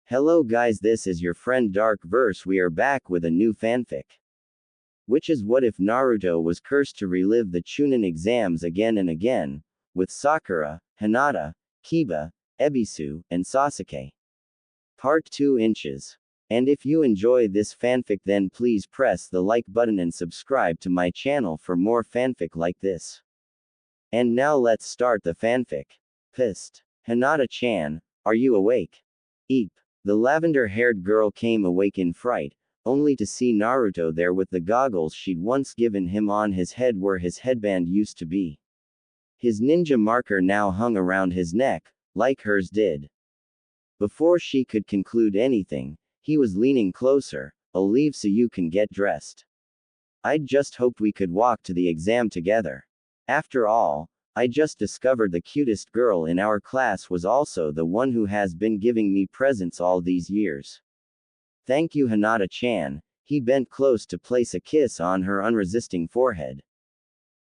Hello guys, this is your friend Dark Verse. We are back with a new fanfic. Which is what if Naruto was cursed to relive the Chunin exams again and again, with Sakura, Hinata, Kiba, Ebisu, and Sasuke. Part 2 inches. And if you enjoy this fanfic, then please press the like button and subscribe to my channel for more fanfic like this. And now let's start the fanfic. Pissed. Hinata-chan, are you awake? Eep. The lavender-haired girl came awake in fright, only to see Naruto there with the goggles she'd once given him on his head where his headband used to be. His ninja marker now hung around his neck, like hers did. Before she could conclude anything, he was leaning closer. I'll leave so you can get dressed. I'd just hoped we could walk to the exam together. After all, I just discovered the cutest girl in our class was also the one who has been giving me presents all these years. Thank you, Hinata-chan. He bent close to place a kiss on her unresisting forehead.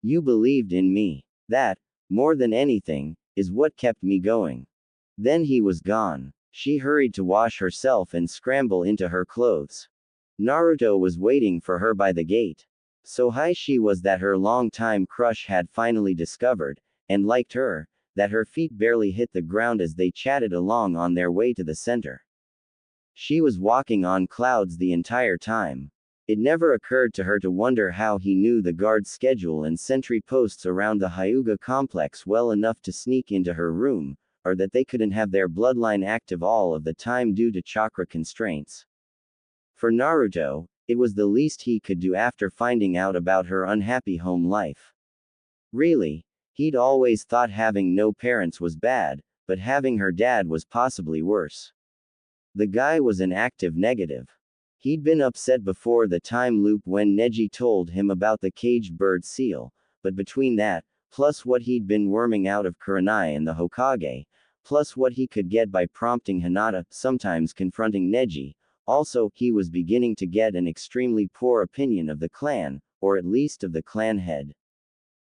You believed in me. That, more than anything, is what kept me going. Then he was gone. She hurried to wash herself and scramble into her clothes. Naruto was waiting for her by the gate. So high she was that her long-time crush had finally discovered, and liked her, that her feet barely hit the ground as they chatted along on their way to the center. She was walking on clouds the entire time. It never occurred to her to wonder how he knew the guard schedule and sentry posts around the Hyuga complex well enough to sneak into her room, or that they couldn't have their bloodline active all of the time due to chakra constraints. For Naruto, it was the least he could do after finding out about her unhappy home life. Really, he'd always thought having no parents was bad, but having her dad was possibly worse. The guy was an active negative. He'd been upset before the time loop when Neji told him about the caged bird seal, but between that, plus what he'd been worming out of Kurenai and the Hokage, plus what he could get by prompting Hinata, sometimes confronting Neji, also, he was beginning to get an extremely poor opinion of the clan, or at least of the clan head.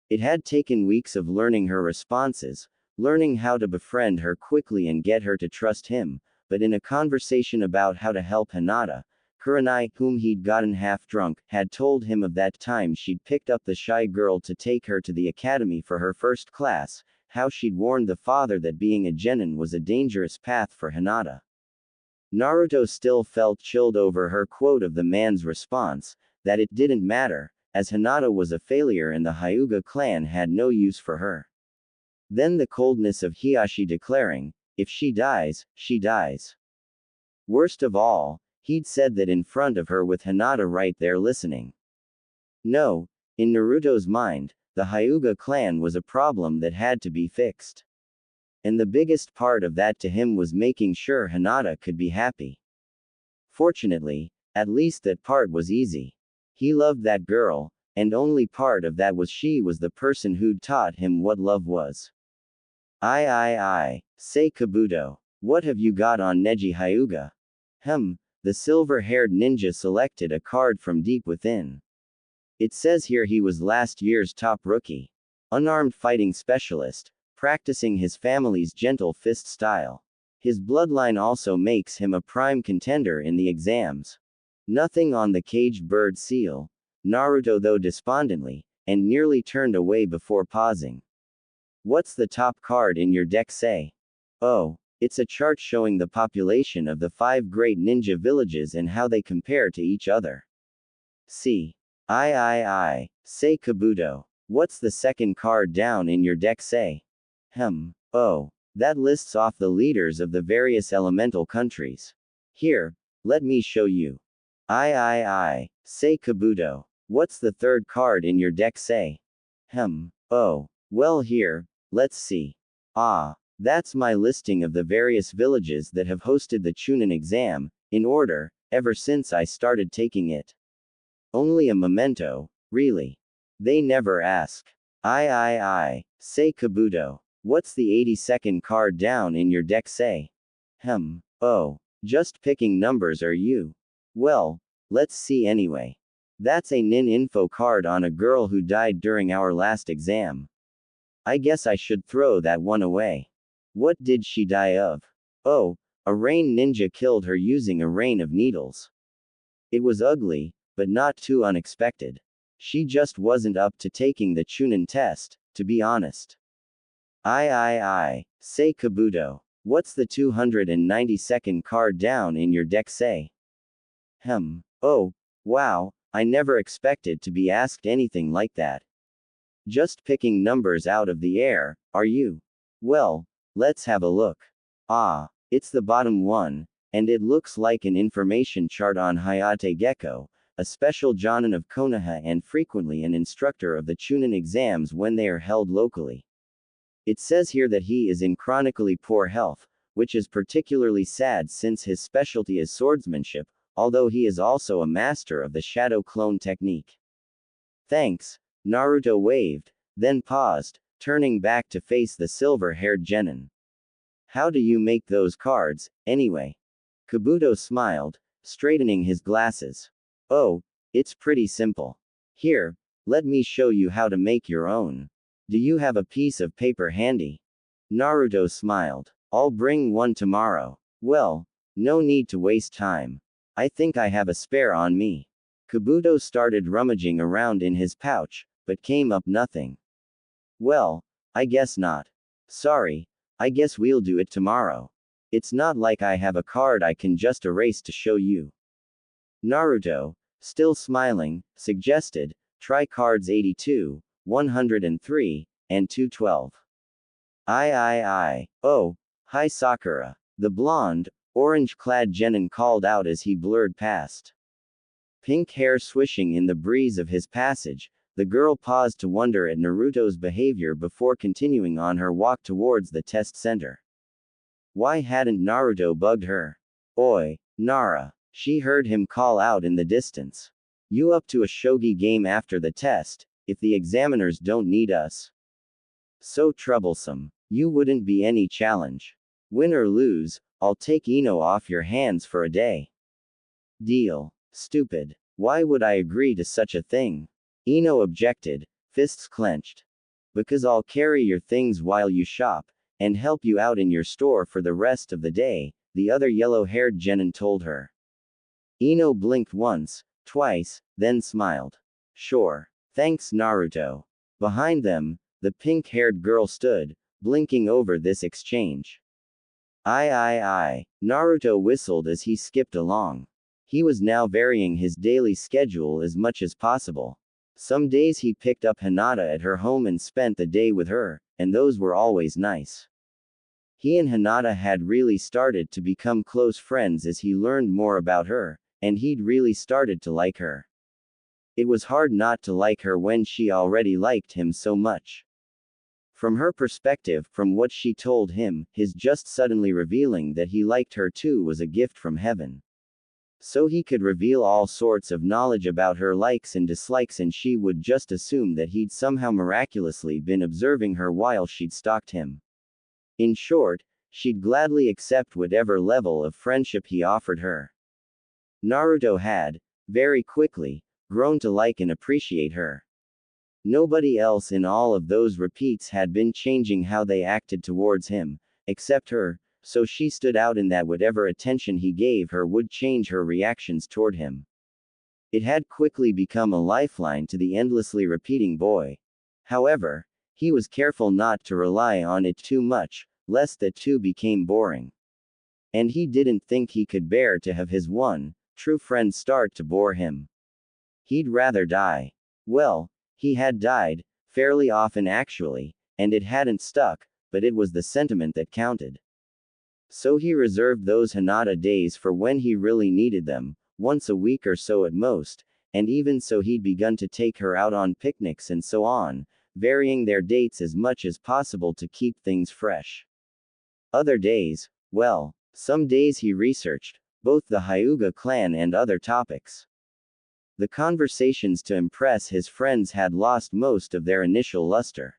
It had taken weeks of learning her responses, learning how to befriend her quickly and get her to trust him, but in a conversation about how to help Hinata, Kurenai, whom he'd gotten half drunk, had told him of that time she'd picked up the shy girl to take her to the academy for her first class, how she'd warned the father that being a genin was a dangerous path for Hinata. Naruto still felt chilled over her quote of the man's response, that it didn't matter, as Hinata was a failure and the Hyuga clan had no use for her. Then the coldness of Hiashi declaring, if she dies, she dies. Worst of all, he'd said that in front of her with Hinata right there listening. No, in Naruto's mind, the Hyuga clan was a problem that had to be fixed. And the biggest part of that to him was making sure Hinata could be happy. Fortunately, at least that part was easy. He loved that girl, and only part of that was she was the person who'd taught him what love was. Say Kabuto. What have you got on Neji Hyuga? The silver-haired ninja selected a card from deep within. It says here he was last year's top rookie. Unarmed fighting specialist, practicing his family's gentle fist style. His bloodline also makes him a prime contender in the exams. Nothing on the caged bird seal. Naruto though despondently, and nearly turned away before pausing. What's the top card in your deck say? Oh, it's a chart showing the population of the 5 great ninja villages and how they compare to each other. See. Say Kabuto. What's the second card down in your deck say? Oh, that lists off the leaders of the various elemental countries. Here, let me show you. Say Kabuto. What's the third card in your deck say? Oh, well here, let's see. That's my listing of the various villages that have hosted the Chunin exam, in order, ever since I started taking it. Only a memento, really. They never ask. Say Kabuto. What's the 82nd card down in your deck say? Oh, just picking numbers are you? Well, let's see anyway. That's a nin info card on a girl who died during our last exam. I guess I should throw that one away. What did she die of? Oh, A rain ninja killed her using a rain of needles. It was ugly, but not too unexpected. She just wasn't up to taking the Chunin test, to be honest. Say Kabuto. What's the 292nd card down in your deck say? Oh, wow, I never expected to be asked anything like that. Just picking numbers out of the air, are you? Well, let's have a look. It's the bottom one, and it looks like an information chart on Hayate Gecko, a special Jonin of Konoha and frequently an instructor of the Chunin exams when they are held locally. It says here that he is in chronically poor health, which is particularly sad since his specialty is swordsmanship, although he is also a master of the shadow clone technique. Thanks, Naruto waved, then paused, turning back to face the silver-haired genin. How do you make those cards, anyway? Kabuto smiled, straightening his glasses. Oh, it's pretty simple. Here, let me show you how to make your own. Do you have a piece of paper handy? Naruto smiled. I'll bring one tomorrow. Well, no need to waste time. I think I have a spare on me. Kabuto started rummaging around in his pouch, but came up nothing. Well, I guess not. Sorry, I guess we'll do it tomorrow. It's not like I have a card I can just erase to show you. Naruto, still smiling, suggested, try cards 82, 103, and 212. Oh, hi Sakura. The blonde, orange-clad genin called out as he blurred past. Pink hair swishing in the breeze of his passage, the girl paused to wonder at Naruto's behavior before continuing on her walk towards the test center. Why hadn't Naruto bugged her? Oi, Nara. She heard him call out in the distance. You up to a shogi game after the test, if the examiners don't need us? So troublesome. You wouldn't be any challenge. Win or lose, I'll take Ino off your hands for a day. Deal. Stupid. Why would I agree to such a thing? Ino objected, fists clenched. Because I'll carry your things while you shop, and help you out in your store for the rest of the day, the other yellow-haired genin told her. Ino blinked once, twice, then smiled. Sure. Thanks Naruto. Behind them, the pink-haired girl stood, blinking over this exchange. Naruto whistled as he skipped along. He was now varying his daily schedule as much as possible. Some days he picked up Hinata at her home and spent the day with her, and those were always nice. He and Hinata had really started to become close friends as he learned more about her, and he'd really started to like her. It was hard not to like her when she already liked him so much. From her perspective, from what she told him, his just suddenly revealing that he liked her too was a gift from heaven. So he could reveal all sorts of knowledge about her likes and dislikes, and she would just assume that he'd somehow miraculously been observing her while she'd stalked him. In short, she'd gladly accept whatever level of friendship he offered her. Naruto had, very quickly, grown to like and appreciate her. Nobody else in all of those repeats had been changing how they acted towards him, except her, so she stood out in that whatever attention he gave her would change her reactions toward him. It had quickly become a lifeline to the endlessly repeating boy. However, he was careful not to rely on it too much, lest that too became boring. And he didn't think he could bear to have his one, true friend start to bore him. He'd rather die. Well, he had died, fairly often actually, and it hadn't stuck, but it was the sentiment that counted. So he reserved those Hinata days for when he really needed them, once a week or so at most, and even so he'd begun to take her out on picnics and so on, varying their dates as much as possible to keep things fresh. Other days, well, some days he researched, both the Hyuga clan and other topics. The conversations to impress his friends had lost most of their initial luster.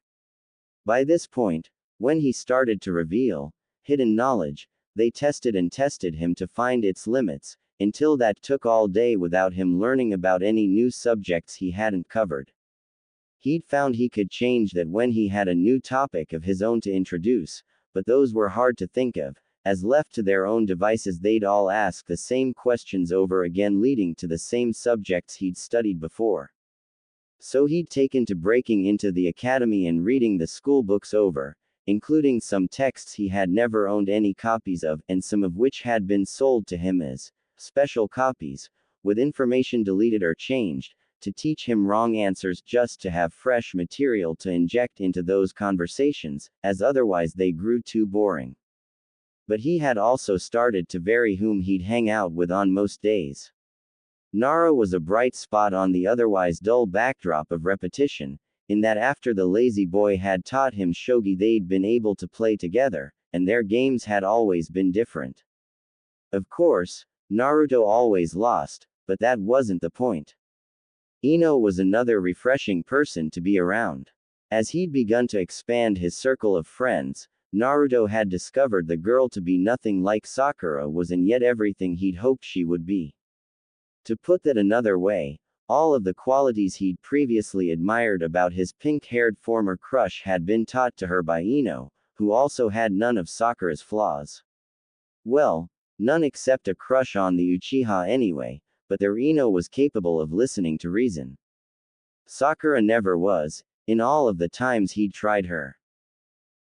By this point, when he started to reveal hidden knowledge, they tested and tested him to find its limits, until that took all day without him learning about any new subjects he hadn't covered. He'd found he could change that when he had a new topic of his own to introduce, but those were hard to think of, as left to their own devices they'd all ask the same questions over again leading to the same subjects he'd studied before. So he'd taken to breaking into the academy and reading the school books over, including some texts he had never owned any copies of, and some of which had been sold to him as special copies, with information deleted or changed, to teach him wrong answers just to have fresh material to inject into those conversations, as otherwise they grew too boring. But he had also started to vary whom he'd hang out with on most days. Nara was a bright spot on the otherwise dull backdrop of repetition, in that after the lazy boy had taught him shogi they'd been able to play together, and their games had always been different. Of course, Naruto always lost, but that wasn't the point. Ino was another refreshing person to be around. As he'd begun to expand his circle of friends, Naruto had discovered the girl to be nothing like Sakura was and yet everything he'd hoped she would be. To put that another way, all of the qualities he'd previously admired about his pink-haired former crush had been taught to her by Ino, who also had none of Sakura's flaws. Well, none except a crush on the Uchiha anyway, but their Ino was capable of listening to reason. Sakura never was, in all of the times he'd tried her.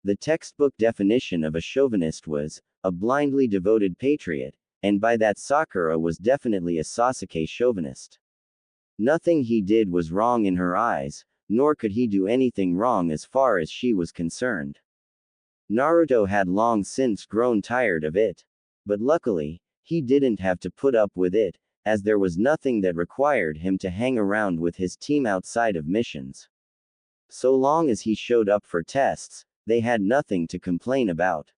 The textbook definition of a chauvinist was a blindly devoted patriot, and by that Sakura was definitely a Sasuke chauvinist. Nothing he did was wrong in her eyes, nor could he do anything wrong as far as she was concerned. Naruto had long since grown tired of it. But luckily, he didn't have to put up with it, as there was nothing that required him to hang around with his team outside of missions. So long as he showed up for tests, they had nothing to complain about.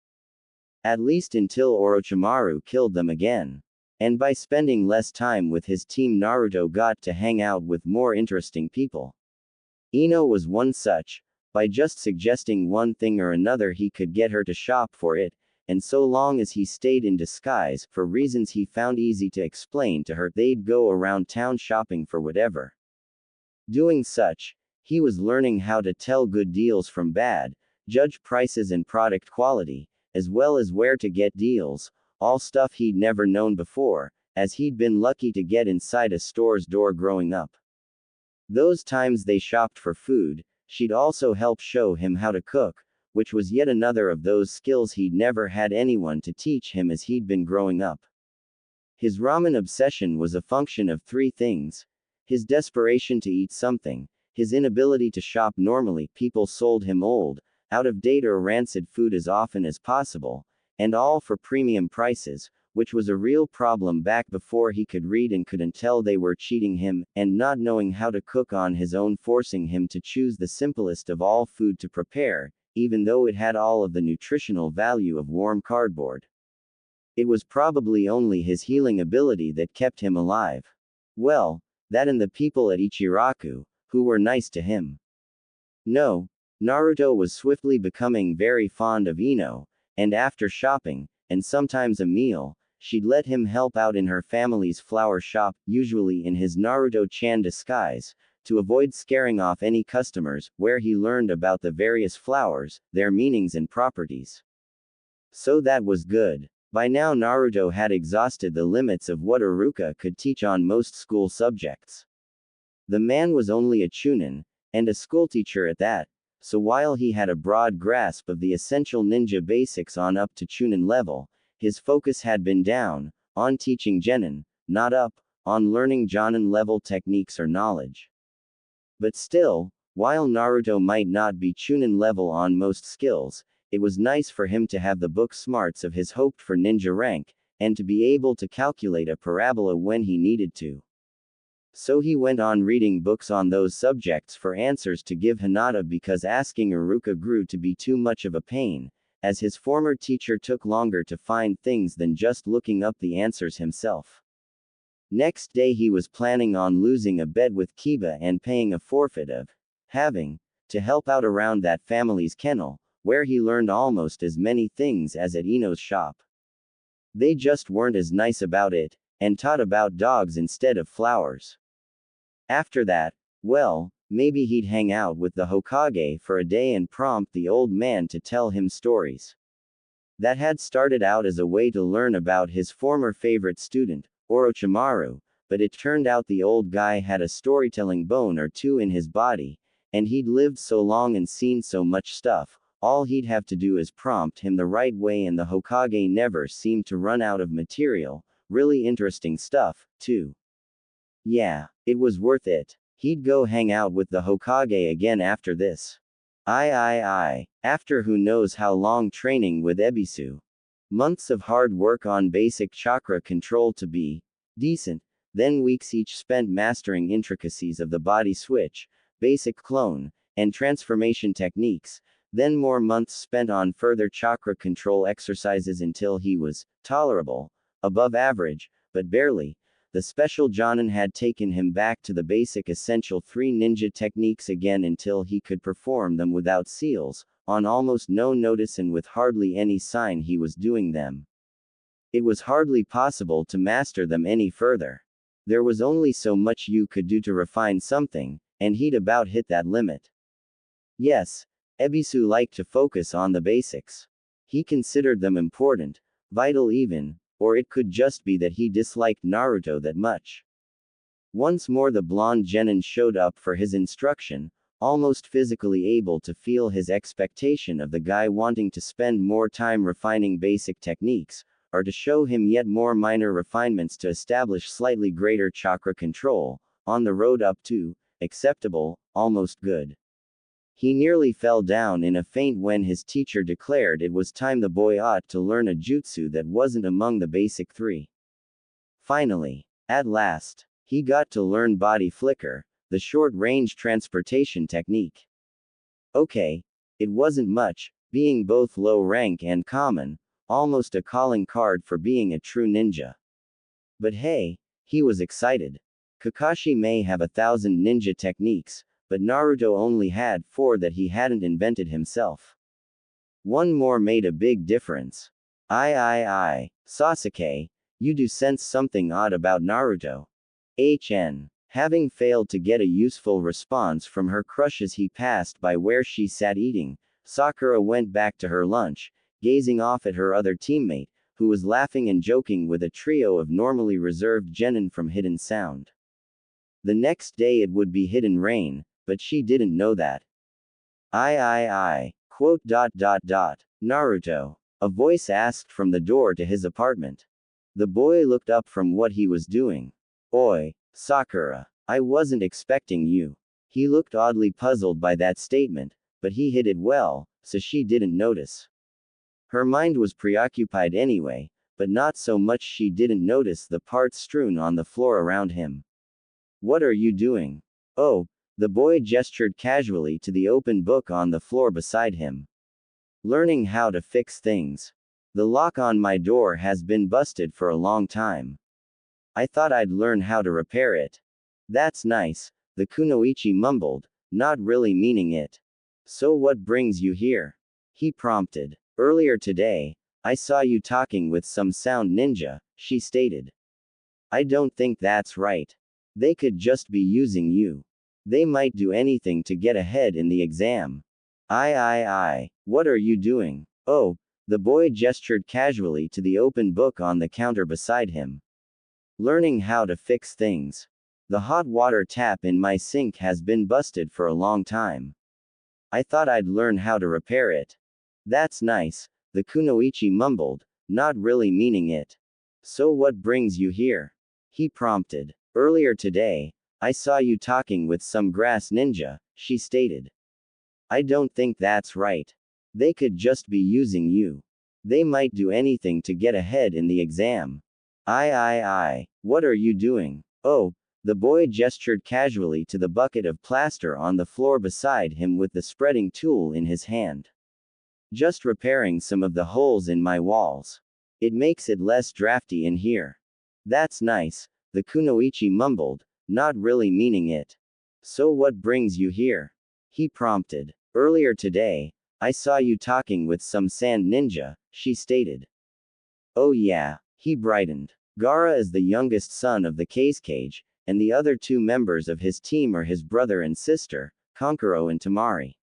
At least until Orochimaru killed them again. And by spending less time with his team Naruto got to hang out with more interesting people. Ino was one such. By just suggesting one thing or another he could get her to shop for it, and so long as he stayed in disguise, for reasons he found easy to explain to her, they'd go around town shopping for whatever. Doing such, he was learning how to tell good deals from bad, judge prices and product quality, as well as where to get deals, all stuff he'd never known before, as he'd been lucky to get inside a store's door growing up. Those times they shopped for food, she'd also help show him how to cook, which was yet another of those skills he'd never had anyone to teach him as he'd been growing up. His ramen obsession was a function of three things: his desperation to eat something, his inability to shop normally, people sold him old, out of date or rancid food as often as possible, and all for premium prices, which was a real problem back before he could read and couldn't tell they were cheating him, and not knowing how to cook on his own, forcing him to choose the simplest of all food to prepare, even though it had all of the nutritional value of warm cardboard. It was probably only his healing ability that kept him alive. Well, that and the people at Ichiraku, who were nice to him. No, Naruto was swiftly becoming very fond of Ino, and after shopping, and sometimes a meal, she'd let him help out in her family's flower shop, usually in his Naruto-chan disguise, to avoid scaring off any customers, where he learned about the various flowers, their meanings and properties. So that was good. By now Naruto had exhausted the limits of what Iruka could teach on most school subjects. The man was only a Chunin, and a schoolteacher at that, so while he had a broad grasp of the essential ninja basics on up to Chunin level, his focus had been down, on teaching genin, not up, on learning jonin level techniques or knowledge. But still, while Naruto might not be Chunin level on most skills, it was nice for him to have the book smarts of his hoped for ninja rank, and to be able to calculate a parabola when he needed to. So he went on reading books on those subjects for answers to give Hinata, because asking Iruka grew to be too much of a pain, as his former teacher took longer to find things than just looking up the answers himself. Next day he was planning on losing a bet with Kiba and paying a forfeit of having to help out around that family's kennel, where he learned almost as many things as at Ino's shop. They just weren't as nice about it, and taught about dogs instead of flowers. After that, well, maybe he'd hang out with the Hokage for a day and prompt the old man to tell him stories. That had started out as a way to learn about his former favorite student, Orochimaru, but it turned out the old guy had a storytelling bone or two in his body, and he'd lived so long and seen so much stuff, all he'd have to do is prompt him the right way and the Hokage never seemed to run out of material. Really interesting stuff, too. Yeah, it was worth it. He'd go hang out with the Hokage again after this. I. After who knows how long training with Ebisu. Months of hard work on basic chakra control to be decent, then weeks each spent mastering intricacies of the body switch, basic clone, and transformation techniques, then more months spent on further chakra control exercises until he was tolerable, above average, but barely. The special Jonin had taken him back to the basic essential 3 ninja techniques again until he could perform them without seals, on almost no notice and with hardly any sign he was doing them. It was hardly possible to master them any further. There was only so much you could do to refine something, and he'd about hit that limit. Yes, Ebisu liked to focus on the basics. He considered them important, vital even, or it could just be that he disliked Naruto that much. Once more the blonde genin showed up for his instruction, almost physically able to feel his expectation of the guy wanting to spend more time refining basic techniques, or to show him yet more minor refinements to establish slightly greater chakra control, on the road up to acceptable, almost good. He nearly fell down in a faint when his teacher declared it was time the boy ought to learn a jutsu that wasn't among the basic 3. Finally, at last, he got to learn body flicker, the short-range transportation technique. Okay, it wasn't much, being both low rank and common, almost a calling card for being a true ninja. But hey, he was excited. Kakashi may have 1,000 ninja techniques, but Naruto only had 4 that he hadn't invented himself. One more made a big difference. Sasuke, you do sense something odd about Naruto. Having failed to get a useful response from her crush as he passed by where she sat eating, Sakura went back to her lunch, gazing off at her other teammate, who was laughing and joking with a trio of normally reserved genin from Hidden Sound. The next day it would be Hidden Rain, but she didn't know that. Quote. Naruto. A voice asked from the door to his apartment. The boy looked up from what he was doing. Oi, Sakura. I wasn't expecting you. He looked oddly puzzled by that statement, but he hid it well, so she didn't notice. Her mind was preoccupied anyway, but not so much she didn't notice the parts strewn on the floor around him. What are you doing? Oh, the boy gestured casually to the open book on the floor beside him. Learning how to fix things. The lock on my door has been busted for a long time. I thought I'd learn how to repair it. That's nice, the kunoichi mumbled, not really meaning it. So what brings you here? He prompted. Earlier today, I saw you talking with some sound ninja, she stated. I don't think that's right. They could just be using you. They might do anything to get ahead in the exam. What are you doing? Oh, the boy gestured casually to the open book on the counter beside him. Learning how to fix things. The hot water tap in my sink has been busted for a long time. I thought I'd learn how to repair it. That's nice, the kunoichi mumbled, not really meaning it. So what brings you here? He prompted. Earlier today, I saw you talking with some grass ninja, she stated. I don't think that's right. They could just be using you. They might do anything to get ahead in the exam. What are you doing? Oh, the boy gestured casually to the bucket of plaster on the floor beside him with the spreading tool in his hand. Just repairing some of the holes in my walls. It makes it less drafty in here. That's nice, the kunoichi mumbled, not really meaning it. So what brings you here? He prompted. Earlier today, I saw you talking with some sand ninja, she stated. Oh yeah, he brightened. Gaara is the youngest son of the Cage, and the other 2 members of his team are his brother and sister, Kankuro and Tamari.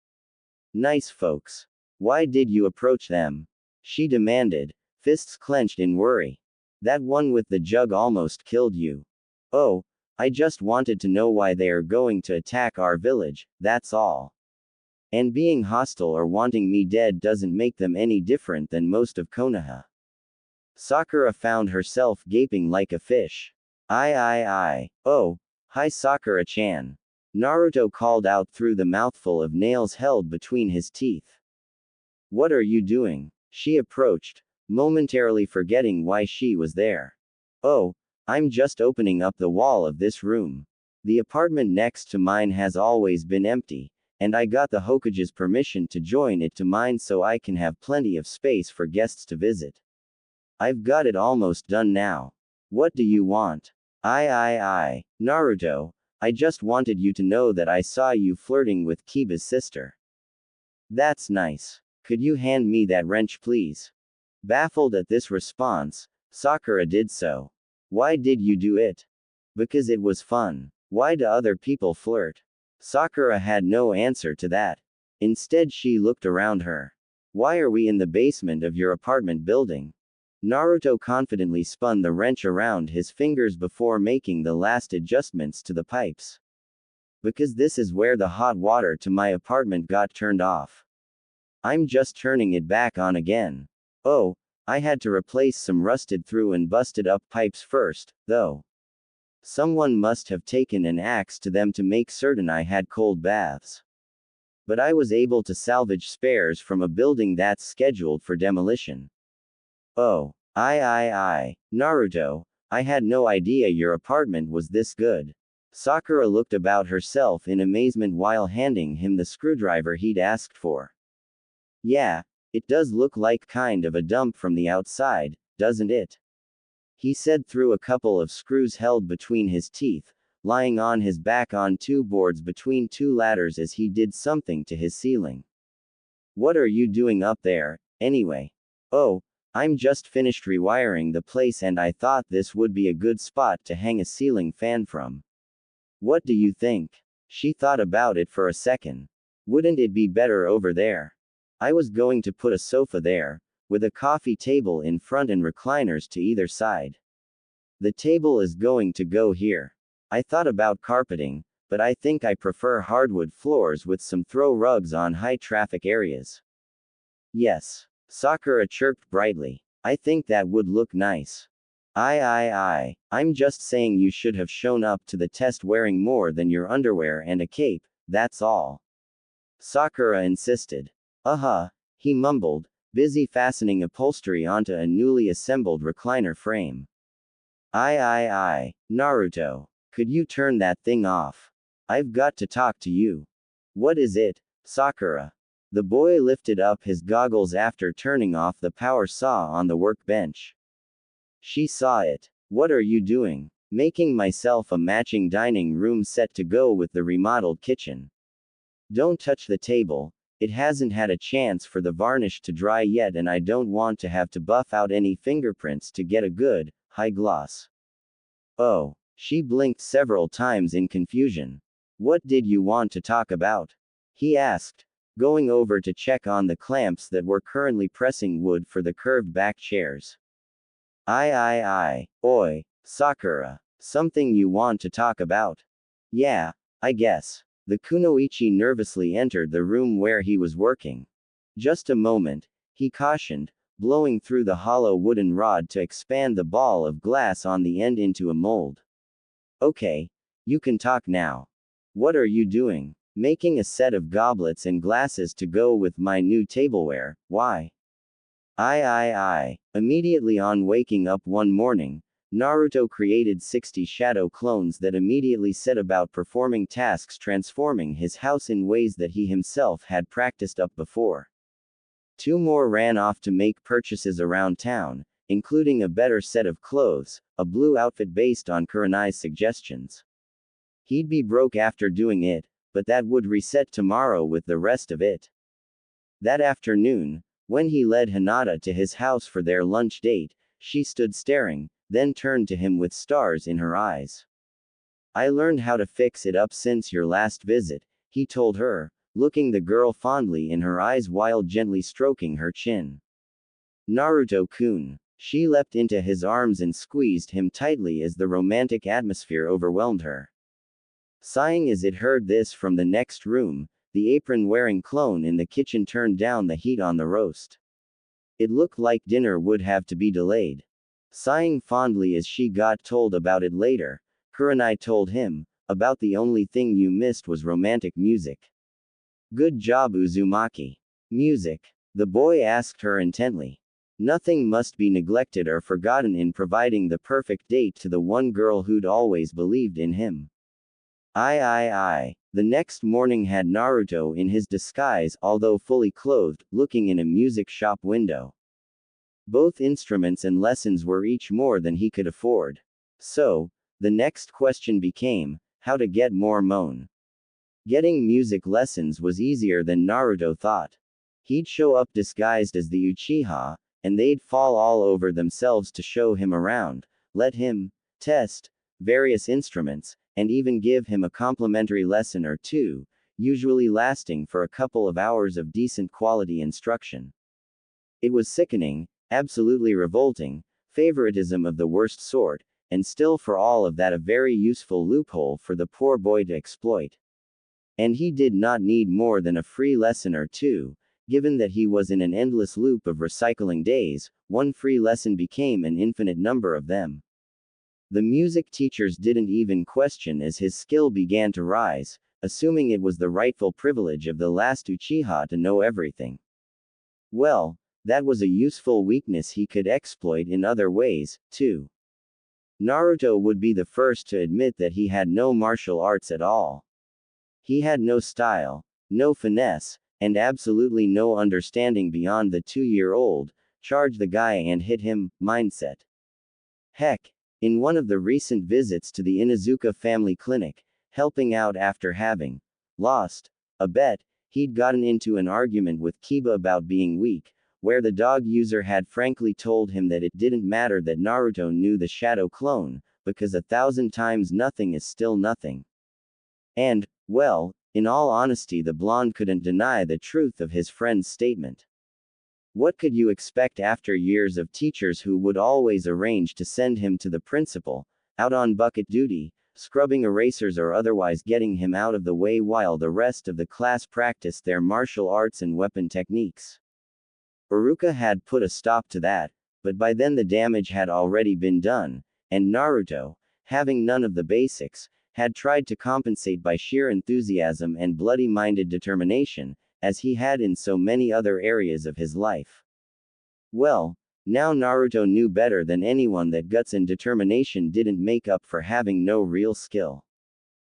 Nice folks. Why did you approach them? she demanded, fists clenched in worry. That one with the jug almost killed you. Oh, I just wanted to know why they are going to attack our village, that's all. And being hostile or wanting me dead doesn't make them any different than most of Konoha. Sakura found herself gaping like a fish. I. Oh, hi Sakura-chan. Naruto called out through the mouthful of nails held between his teeth. What are you doing? She approached, momentarily forgetting why she was there. Oh, I'm just opening up the wall of this room. The apartment next to mine has always been empty, and I got the Hokage's permission to join it to mine so I can have plenty of space for guests to visit. I've got it almost done now. What do you want? Naruto, I just wanted you to know that I saw you flirting with Kiba's sister. That's nice. Could you hand me that wrench please? Baffled at this response, Sakura did so. Why did you do it? Because it was fun. Why do other people flirt? Sakura had no answer to that. Instead she looked around her. Why are we in the basement of your apartment building? Naruto confidently spun the wrench around his fingers before making the last adjustments to the pipes. Because this is where the hot water to my apartment got turned off. I'm just turning it back on again. Oh, I had to replace some rusted through and busted up pipes first, though. Someone must have taken an axe to them to make certain I had cold baths. But I was able to salvage spares from a building that's scheduled for demolition. Oh, Naruto, I had no idea your apartment was this good. Sakura looked about herself in amazement while handing him the screwdriver he'd asked for. Yeah, it does look like kind of a dump from the outside, doesn't it? He said through a couple of screws held between his teeth, lying on his back on two boards between two ladders as he did something to his ceiling. What are you doing up there, anyway? Oh, I'm just finished rewiring the place and I thought this would be a good spot to hang a ceiling fan from. What do you think? She thought about it for a second. Wouldn't it be better over there? I was going to put a sofa there, with a coffee table in front and recliners to either side. The table is going to go here. I thought about carpeting, but I think I prefer hardwood floors with some throw rugs on high traffic areas. Yes. Sakura chirped brightly. I think that would look nice. I'm just saying you should have shown up to the test wearing more than your underwear and a cape, that's all. Sakura insisted. He mumbled, busy fastening upholstery onto a newly assembled recliner frame. Naruto, could you turn that thing off? I've got to talk to you. What is it, Sakura? The boy lifted up his goggles after turning off the power saw on the workbench. She saw it. What are you doing? Making myself a matching dining room set to go with the remodeled kitchen. Don't touch the table. It hasn't had a chance for the varnish to dry yet and I don't want to have to buff out any fingerprints to get a good, high gloss. Oh, she blinked several times in confusion. What did you want to talk about? He asked, going over to check on the clamps that were currently pressing wood for the curved back chairs. Oi, Sakura, something you want to talk about? Yeah, I guess. The kunoichi nervously entered the room where he was working. Just a moment, he cautioned, blowing through the hollow wooden rod to expand the ball of glass on the end into a mold. Okay, you can talk now. What are you doing? Making a set of goblets and glasses to go with my new tableware, why? Immediately on waking up one morning, Naruto created 60 shadow clones that immediately set about performing tasks transforming his house in ways that he himself had practiced up before. 2 more ran off to make purchases around town, including a better set of clothes, a blue outfit based on Kurenai's suggestions. He'd be broke after doing it, but that would reset tomorrow with the rest of it. That afternoon, when he led Hinata to his house for their lunch date, she stood staring, then turned to him with stars in her eyes. I learned how to fix it up since your last visit, he told her, looking the girl fondly in her eyes while gently stroking her chin. Naruto-kun. She leapt into his arms and squeezed him tightly as the romantic atmosphere overwhelmed her. Sighing as it heard this from the next room, the apron-wearing clone in the kitchen turned down the heat on the roast. It looked like dinner would have to be delayed. Sighing fondly as she got told about it later, Kurenai told him, about the only thing you missed was romantic music. Good job, Uzumaki. Music? The boy asked her intently. Nothing must be neglected or forgotten in providing the perfect date to the one girl who'd always believed in him. I. The next morning had Naruto in his disguise, although fully clothed, looking in a music shop window. Both instruments and lessons were each more than he could afford. So, the next question became, how to get more mon. Getting music lessons was easier than Naruto thought. He'd show up disguised as the Uchiha, and they'd fall all over themselves to show him around, let him test various instruments, and even give him a complimentary lesson or two, usually lasting for a couple of hours of decent quality instruction. It was sickening, absolutely revolting, favoritism of the worst sort, and still for all of that a very useful loophole for the poor boy to exploit. And he did not need more than a free lesson or two, given that he was in an endless loop of recycling days, one free lesson became an infinite number of them. The music teachers didn't even question as his skill began to rise, assuming it was the rightful privilege of the last Uchiha to know everything. Well, that was a useful weakness he could exploit in other ways, too. Naruto would be the first to admit that he had no martial arts at all. He had no style, no finesse, and absolutely no understanding beyond the 2-year-old, charge the guy and hit him mindset. Heck, in one of the recent visits to the Inuzuka family clinic, helping out after having lost a bet, he'd gotten into an argument with Kiba about being weak, where the dog user had frankly told him that it didn't matter that Naruto knew the shadow clone, because 1,000 times nothing is still nothing. And, well, in all honesty, the blonde couldn't deny the truth of his friend's statement. What could you expect after years of teachers who would always arrange to send him to the principal, out on bucket duty, scrubbing erasers or otherwise getting him out of the way while the rest of the class practiced their martial arts and weapon techniques? Iruka had put a stop to that, but by then the damage had already been done, and Naruto, having none of the basics, had tried to compensate by sheer enthusiasm and bloody-minded determination, as he had in so many other areas of his life. Well, now Naruto knew better than anyone that guts and determination didn't make up for having no real skill.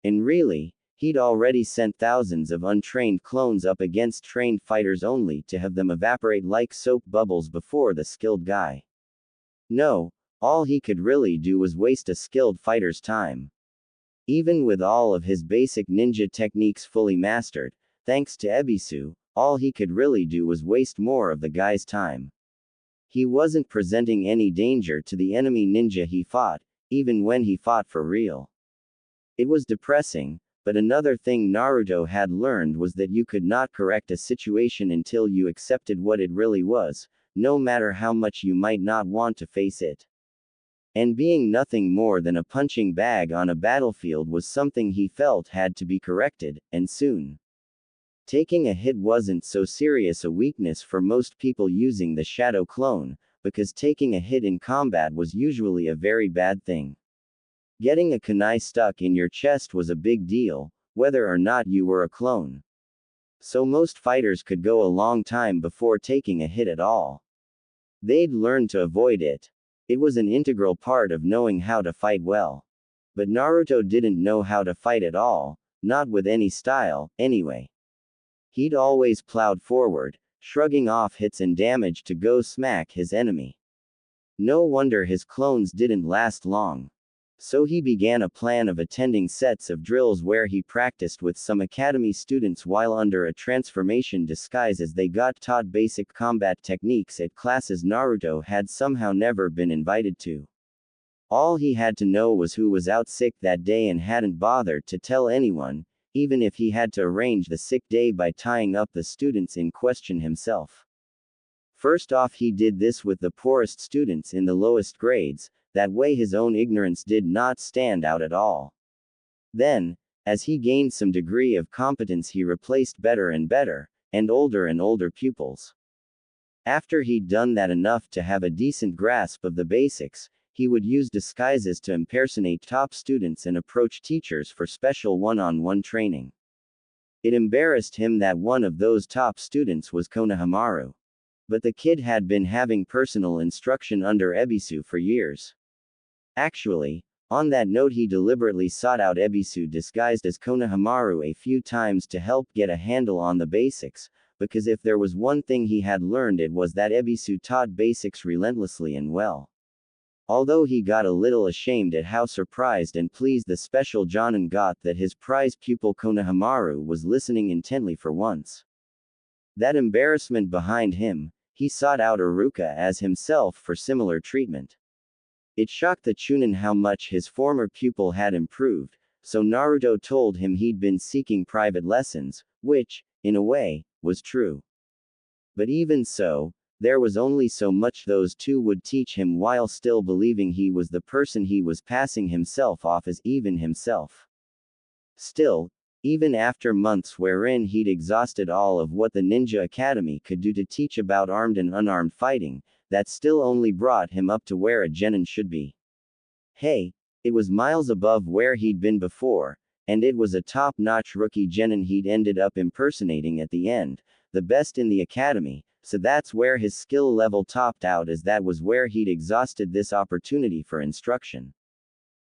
And really, he'd already sent thousands of untrained clones up against trained fighters only to have them evaporate like soap bubbles before the skilled guy. No, all he could really do was waste a skilled fighter's time. Even with all of his basic ninja techniques fully mastered, thanks to Ebisu, all he could really do was waste more of the guy's time. He wasn't presenting any danger to the enemy ninja he fought, even when he fought for real. It was depressing, but another thing Naruto had learned was that you could not correct a situation until you accepted what it really was, no matter how much you might not want to face it. And being nothing more than a punching bag on a battlefield was something he felt had to be corrected, and soon. Taking a hit wasn't so serious a weakness for most people using the shadow clone, because taking a hit in combat was usually a very bad thing. Getting a kunai stuck in your chest was a big deal, whether or not you were a clone. So most fighters could go a long time before taking a hit at all. They'd learn to avoid it. It was an integral part of knowing how to fight well. But Naruto didn't know how to fight at all, not with any style, anyway. He'd always plowed forward, shrugging off hits and damage to go smack his enemy. No wonder his clones didn't last long. So he began a plan of attending sets of drills where he practiced with some academy students while under a transformation disguise as they got taught basic combat techniques at classes Naruto had somehow never been invited to. All he had to know was who was out sick that day and hadn't bothered to tell anyone, even if he had to arrange the sick day by tying up the students in question himself. First off, he did this with the poorest students in the lowest grades, that way his own ignorance did not stand out at all. Then, as he gained some degree of competence, he replaced better and older pupils. After he'd done that enough to have a decent grasp of the basics, he would use disguises to impersonate top students and approach teachers for special one-on-one training. It embarrassed him that one of those top students was Konohamaru. But the kid had been having personal instruction under Ebisu for years. Actually, on that note, he deliberately sought out Ebisu disguised as Konohamaru a few times to help get a handle on the basics, because if there was one thing he had learned, it was that Ebisu taught basics relentlessly and well. Although he got a little ashamed at how surprised and pleased the special Jonin got that his prize pupil Konohamaru was listening intently for once. That embarrassment behind him, he sought out Iruka as himself for similar treatment. It shocked the Chunin how much his former pupil had improved, so Naruto told him he'd been seeking private lessons, which, in a way, was true. But even so, there was only so much those two would teach him while still believing he was the person he was passing himself off as, even himself. Still, even after months wherein he'd exhausted all of what the Ninja Academy could do to teach about armed and unarmed fighting, that still only brought him up to where a genin should be. Hey, it was miles above where he'd been before, and it was a top-notch rookie genin he'd ended up impersonating at the end, the best in the academy, so that's where his skill level topped out, as that was where he'd exhausted this opportunity for instruction.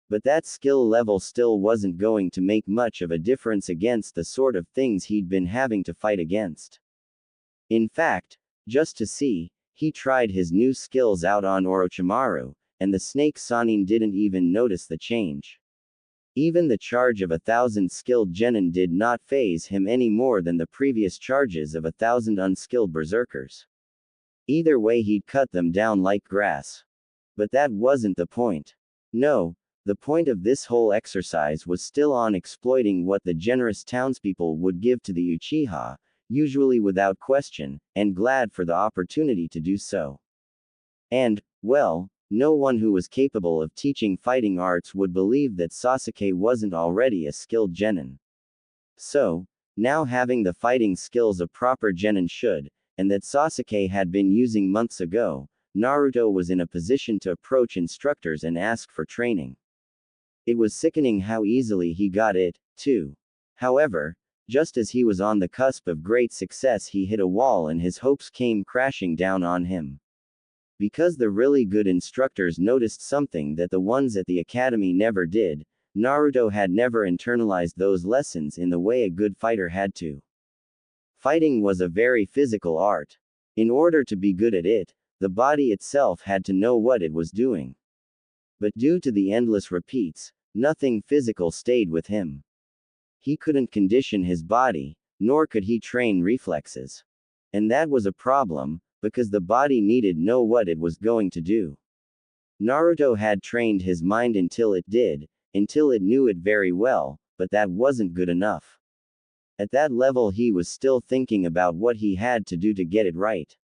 But that skill level still wasn't going to make much of a difference against the sort of things he'd been having to fight against. In fact, just to see, he tried his new skills out on Orochimaru, and the snake Sannin didn't even notice the change. Even the charge of 1,000 skilled genin did not faze him any more than the previous charges of 1,000 unskilled berserkers. Either way, he'd cut them down like grass. But that wasn't the point. No. The point of this whole exercise was still on exploiting what the generous townspeople would give to the Uchiha, usually without question, and glad for the opportunity to do so. And, well, no one who was capable of teaching fighting arts would believe that Sasuke wasn't already a skilled genin. So, now having the fighting skills a proper genin should, and that Sasuke had been using months ago, Naruto was in a position to approach instructors and ask for training. It was sickening how easily he got it, too. However, just as he was on the cusp of great success, he hit a wall and his hopes came crashing down on him. Because the really good instructors noticed something that the ones at the academy never did, Naruto had never internalized those lessons in the way a good fighter had to. Fighting was a very physical art. In order to be good at it, the body itself had to know what it was doing. But due to the endless repeats, nothing physical stayed with him. He couldn't condition his body, nor could he train reflexes. And that was a problem, because the body needed to know what it was going to do. Naruto had trained his mind until it knew it very well, but that wasn't good enough. At that level, he was still thinking about what he had to do to get it right.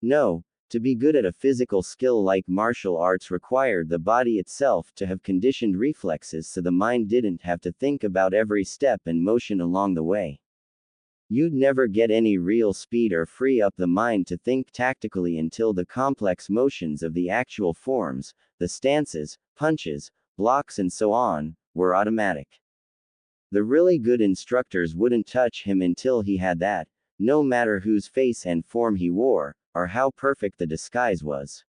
No. To be good at a physical skill like martial arts required the body itself to have conditioned reflexes so the mind didn't have to think about every step and motion along the way. You'd never get any real speed or free up the mind to think tactically until the complex motions of the actual forms, the stances, punches, blocks and so on, were automatic. The really good instructors wouldn't touch him until he had that, no matter whose face and form he wore, or how perfect the disguise was.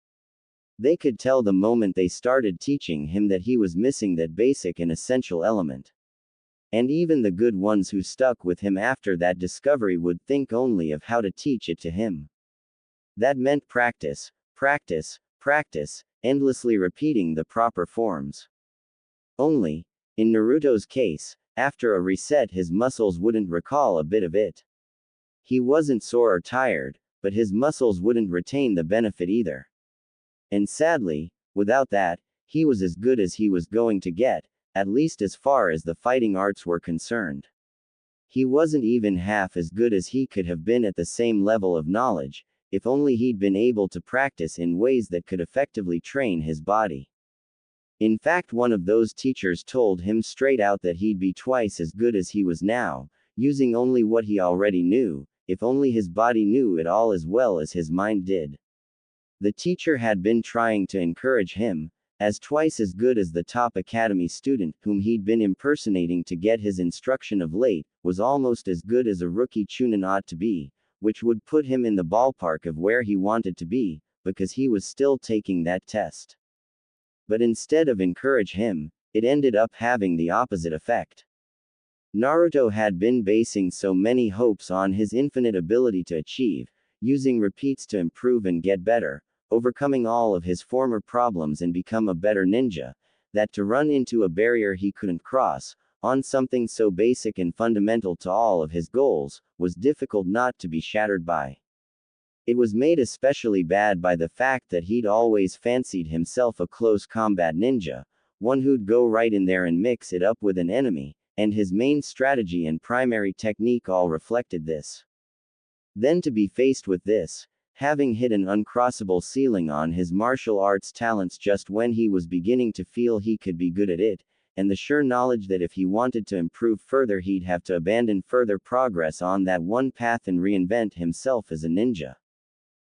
They could tell the moment they started teaching him that he was missing that basic and essential element. And even the good ones who stuck with him after that discovery would think only of how to teach it to him. That meant practice, practice, practice, endlessly repeating the proper forms. Only, in Naruto's case, after a reset his muscles wouldn't recall a bit of it. He wasn't sore or tired, but his muscles wouldn't retain the benefit either. And sadly, without that, he was as good as he was going to get, at least as far as the fighting arts were concerned. He wasn't even half as good as he could have been at the same level of knowledge, if only he'd been able to practice in ways that could effectively train his body. In fact, one of those teachers told him straight out that he'd be twice as good as he was now, using only what he already knew, if only his body knew it all as well as his mind did. The teacher had been trying to encourage him, as twice as good as the top academy student, whom he'd been impersonating to get his instruction of late, was almost as good as a rookie Chunin ought to be, which would put him in the ballpark of where he wanted to be, because he was still taking that test. But instead of encourage him, it ended up having the opposite effect. Naruto had been basing so many hopes on his infinite ability to achieve, using repeats to improve and get better, overcoming all of his former problems and become a better ninja, that to run into a barrier he couldn't cross, on something so basic and fundamental to all of his goals, was difficult not to be shattered by. It was made especially bad by the fact that he'd always fancied himself a close combat ninja, one who'd go right in there and mix it up with an enemy, and his main strategy and primary technique all reflected this. Then to be faced with this, having hit an uncrossable ceiling on his martial arts talents just when he was beginning to feel he could be good at it, and the sure knowledge that if he wanted to improve further he'd have to abandon further progress on that one path and reinvent himself as a ninja.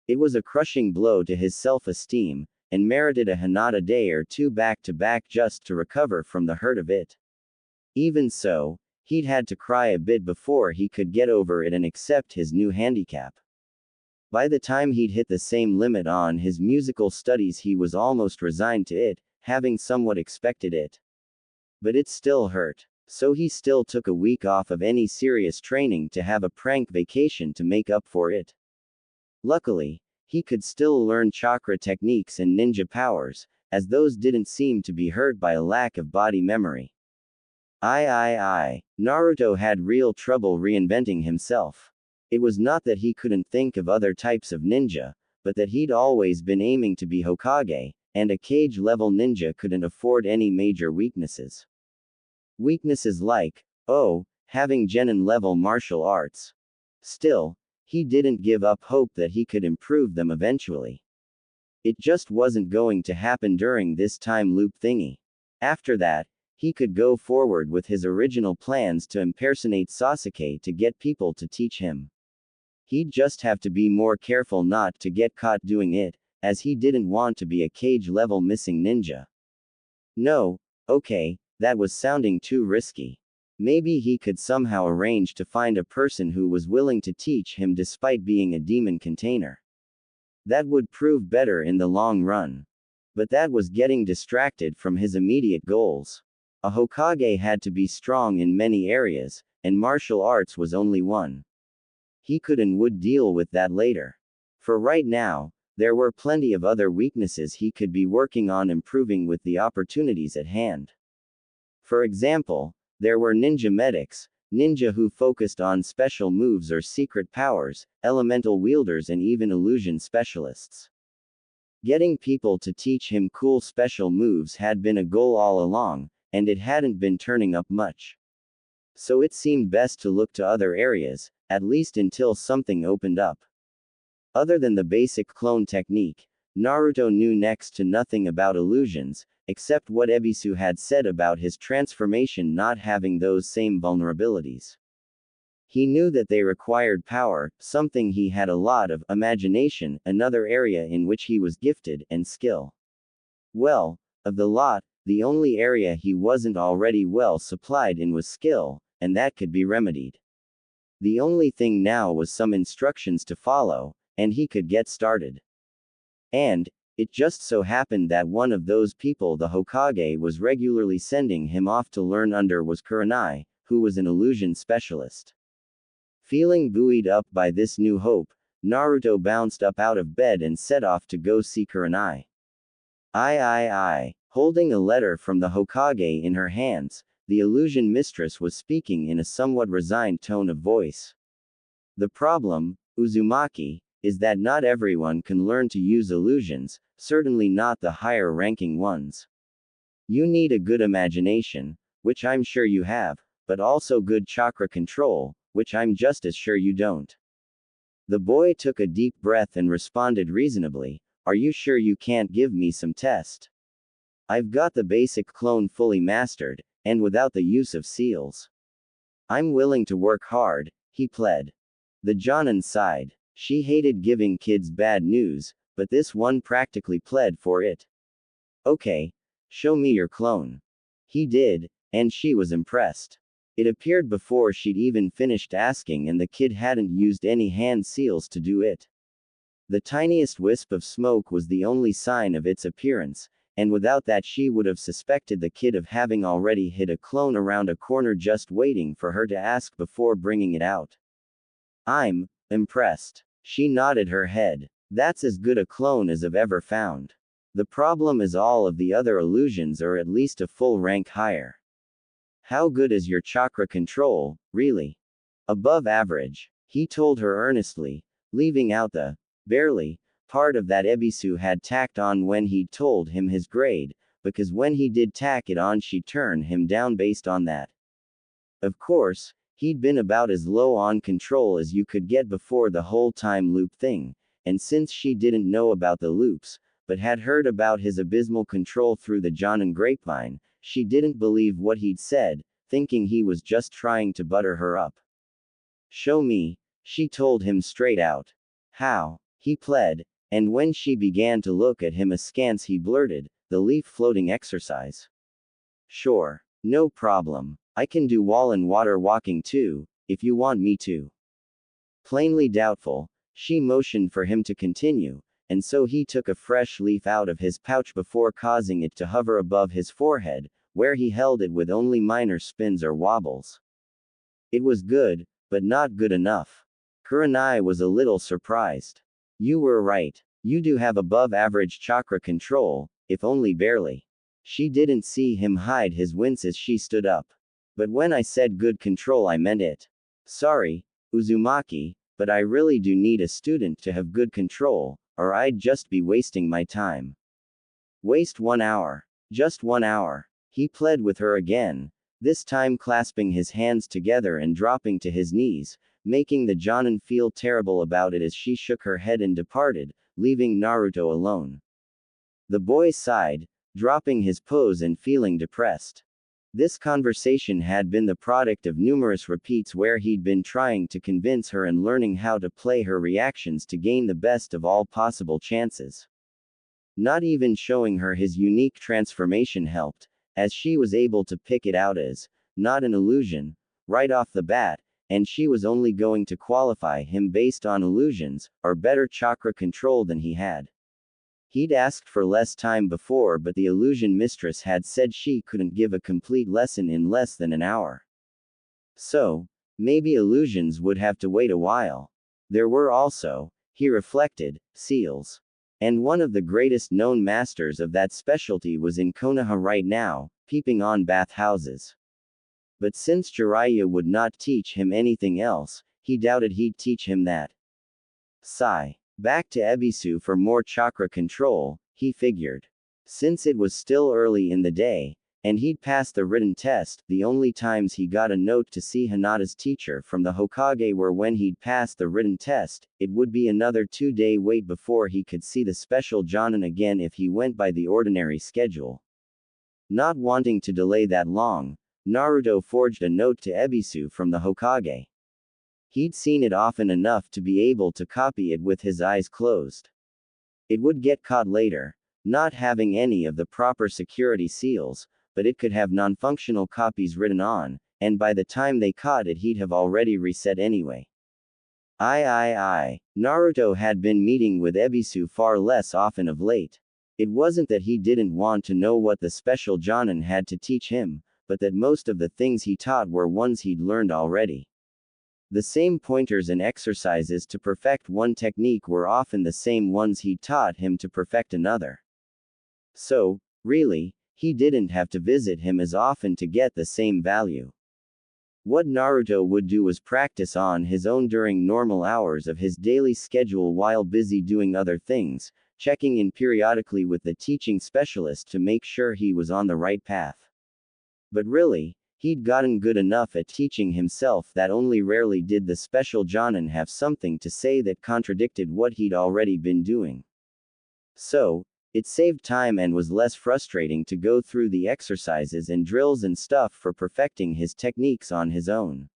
It was a crushing blow to his self-esteem, and merited a Hinata day or two back-to-back just to recover from the hurt of it. Even so, he'd had to cry a bit before he could get over it and accept his new handicap. By the time he'd hit the same limit on his musical studies he was almost resigned to it, having somewhat expected it. But it still hurt. So he still took a week off of any serious training to have a prank vacation to make up for it. Luckily, he could still learn chakra techniques and ninja powers, as those didn't seem to be hurt by a lack of body memory. Naruto had real trouble reinventing himself. It was not that he couldn't think of other types of ninja, but that he'd always been aiming to be Hokage, and a cage-level ninja couldn't afford any major weaknesses. Weaknesses like, having genin-level martial arts. Still, he didn't give up hope that he could improve them eventually. It just wasn't going to happen during this time loop thingy. After that, he could go forward with his original plans to impersonate Sasuke to get people to teach him. He'd just have to be more careful not to get caught doing it, as he didn't want to be a cage-level missing ninja. No, that was sounding too risky. Maybe he could somehow arrange to find a person who was willing to teach him despite being a demon container. That would prove better in the long run. But that was getting distracted from his immediate goals. A Hokage had to be strong in many areas, and martial arts was only one. He could and would deal with that later. For right now, there were plenty of other weaknesses he could be working on improving with the opportunities at hand. For example, there were ninja medics, ninja who focused on special moves or secret powers, elemental wielders and even illusion specialists. Getting people to teach him cool special moves had been a goal all along, and it hadn't been turning up much. So it seemed best to look to other areas, at least until something opened up. Other than the basic clone technique, Naruto knew next to nothing about illusions, except what Ebisu had said about his transformation not having those same vulnerabilities. He knew that they required power, something he had a lot of, imagination, another area in which he was gifted, and skill. Well, of the lot, the only area he wasn't already well supplied in was skill, and that could be remedied. The only thing now was some instructions to follow, and he could get started. And, it just so happened that one of those people the Hokage was regularly sending him off to learn under was Kurenai, who was an illusion specialist. Feeling buoyed up by this new hope, Naruto bounced up out of bed and set off to go see Kurenai. Holding a letter from the Hokage in her hands, the illusion mistress was speaking in a somewhat resigned tone of voice. The problem, Uzumaki, is that not everyone can learn to use illusions, certainly not the higher-ranking ones. You need a good imagination, which I'm sure you have, but also good chakra control, which I'm just as sure you don't. The boy took a deep breath and responded reasonably, "Are you sure you can't give me some test? I've got the basic clone fully mastered, and without the use of seals. I'm willing to work hard," he pled. The Jonin sighed. She hated giving kids bad news, but this one practically pled for it. "Okay. Show me your clone." He did, and she was impressed. It appeared before she'd even finished asking, and the kid hadn't used any hand seals to do it. The tiniest wisp of smoke was the only sign of its appearance, and without that she would have suspected the kid of having already hid a clone around a corner just waiting for her to ask before bringing it out. "I'm impressed." She nodded her head. "That's as good a clone as I've ever found. The problem is all of the other illusions are at least a full rank higher." "How good is your chakra control, really?" "Above average," he told her earnestly, leaving out the barely part of that Ebisu had tacked on when he'd told him his grade, because when he did tack it on she'd turn him down based on that. Of course, he'd been about as low on control as you could get before the whole time loop thing, and since she didn't know about the loops, but had heard about his abysmal control through the Jonin grapevine, she didn't believe what he'd said, thinking he was just trying to butter her up. "Show me," she told him straight out. "How?" he pled, and when she began to look at him askance he blurted, "The leaf floating exercise." "Sure. No problem. I can do wall and water walking too, if you want me to." Plainly doubtful, she motioned for him to continue, and so he took a fresh leaf out of his pouch before causing it to hover above his forehead, where he held it with only minor spins or wobbles. It was good, but not good enough. Kurenai was a little surprised. "You were right. You do have above average chakra control, if only barely." She didn't see him hide his wince as she stood up. "But when I said good control I meant it. Sorry, Uzumaki, but I really do need a student to have good control, or I'd just be wasting my time." "Waste 1 hour. Just 1 hour." He pled with her again, this time clasping his hands together and dropping to his knees, making the Jonin feel terrible about it as she shook her head and departed, leaving Naruto alone. The boy sighed, dropping his pose and feeling depressed. This conversation had been the product of numerous repeats where he'd been trying to convince her and learning how to play her reactions to gain the best of all possible chances. Not even showing her his unique transformation helped, as she was able to pick it out as not an illusion right off the bat, and she was only going to qualify him based on illusions, or better chakra control than he had. He'd asked for less time before, but the illusion mistress had said she couldn't give a complete lesson in less than an hour. So, maybe illusions would have to wait a while. There were also, he reflected, seals. And one of the greatest known masters of that specialty was in Konoha right now, peeping on bathhouses. But since Jiraiya would not teach him anything else, he doubted he'd teach him that. Sigh. Back to Ebisu for more chakra control, he figured. Since it was still early in the day, and he'd passed the written test, the only times he got a note to see Hinata's teacher from the Hokage were when he'd passed the written test. It would be another 2-day wait before he could see the special Jonin again if he went by the ordinary schedule. Not wanting to delay that long, Naruto forged a note to Ebisu from the Hokage. He'd seen it often enough to be able to copy it with his eyes closed. It would get caught later, not having any of the proper security seals, but it could have non-functional copies written on, and by the time they caught it he'd have already reset anyway. Naruto had been meeting with Ebisu far less often of late. It wasn't that he didn't want to know what the special Jonin had to teach him, but that most of the things he taught were ones he'd learned already. The same pointers and exercises to perfect one technique were often the same ones he'd taught him to perfect another. So, really, he didn't have to visit him as often to get the same value. What Naruto would do was practice on his own during normal hours of his daily schedule while busy doing other things, checking in periodically with the teaching specialist to make sure he was on the right path. But really, He'd gotten good enough at teaching himself that only rarely did the special Jonin have something to say that contradicted what he'd already been doing. So, it saved time and was less frustrating to go through the exercises and drills and stuff for perfecting his techniques on his own.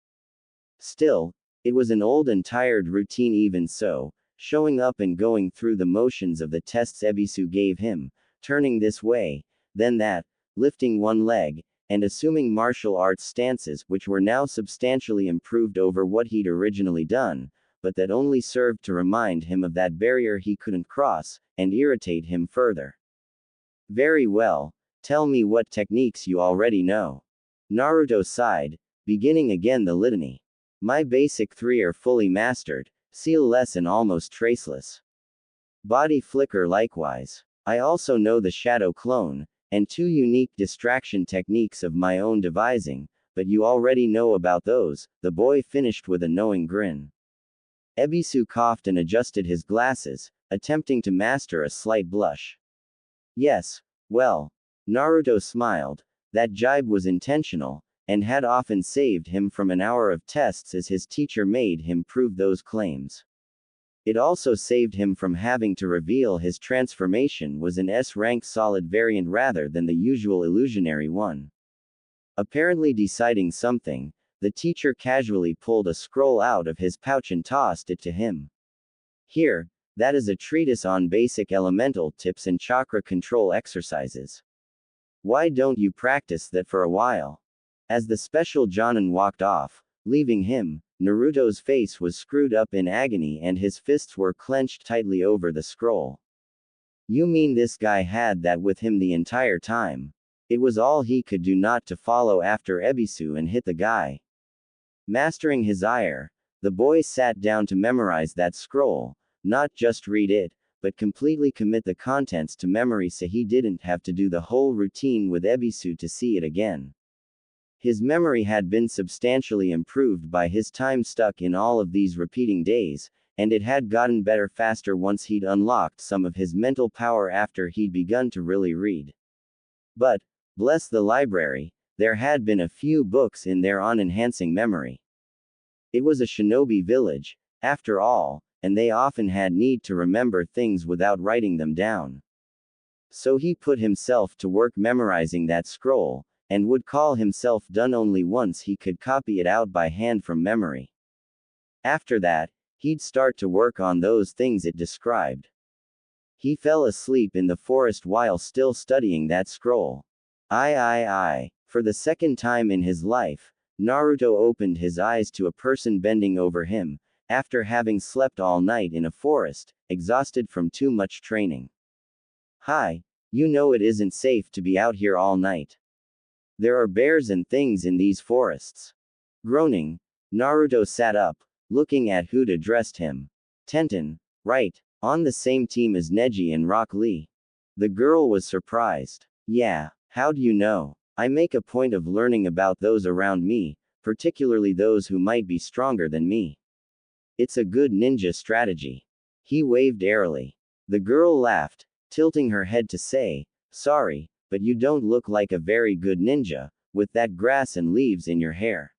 Still, it was an old and tired routine even so, showing up and going through the motions of the tests Ebisu gave him, turning this way, then that, lifting one leg, and assuming martial arts stances which were now substantially improved over what he'd originally done, but that only served to remind him of that barrier he couldn't cross, and irritate him further. Very well, tell me what techniques you already know. Naruto sighed, beginning again the litany. My basic 3 are fully mastered, seal-less and almost traceless. Body flicker likewise. I also know the shadow clone, and 2 unique distraction techniques of my own devising, but you already know about those, the boy finished with a knowing grin. Ebisu coughed and adjusted his glasses, attempting to master a slight blush. Yes, well. Naruto smiled. That jibe was intentional, and had often saved him from an hour of tests as his teacher made him prove those claims. It also saved him from having to reveal his transformation was an S-rank solid variant rather than the usual illusionary one. Apparently deciding something, the teacher casually pulled a scroll out of his pouch and tossed it to him. Here, that is a treatise on basic elemental tips and chakra control exercises. Why don't you practice that for a while? As the special Jonin walked off, leaving him, Naruto's face was screwed up in agony and his fists were clenched tightly over the scroll. You mean this guy had that with him the entire time? It was all he could do not to follow after Ebisu and hit the guy. Mastering his ire, the boy sat down to memorize that scroll, not just read it, but completely commit the contents to memory so he didn't have to do the whole routine with Ebisu to see it again. His memory had been substantially improved by his time stuck in all of these repeating days, and it had gotten better faster once he'd unlocked some of his mental power after he'd begun to really read. But, bless the library, there had been a few books in there on enhancing memory. It was a shinobi village, after all, and they often had need to remember things without writing them down. So he put himself to work memorizing that scroll, and would call himself done only once he could copy it out by hand from memory. After that, he'd start to work on those things it described. He fell asleep in the forest while still studying that scroll. For the second time in his life, Naruto opened his eyes to a person bending over him, after having slept all night in a forest, exhausted from too much training. Hi, you know it isn't safe to be out here all night. There are bears and things in these forests. Groaning, Naruto sat up, looking at who'd addressed him. Tenten, right, on the same team as Neji and Rock Lee. The girl was surprised. Yeah, how do you know? I make a point of learning about those around me, particularly those who might be stronger than me. It's a good ninja strategy. He waved airily. The girl laughed, tilting her head to say, sorry, but you don't look like a very good ninja, with that grass and leaves in your hair.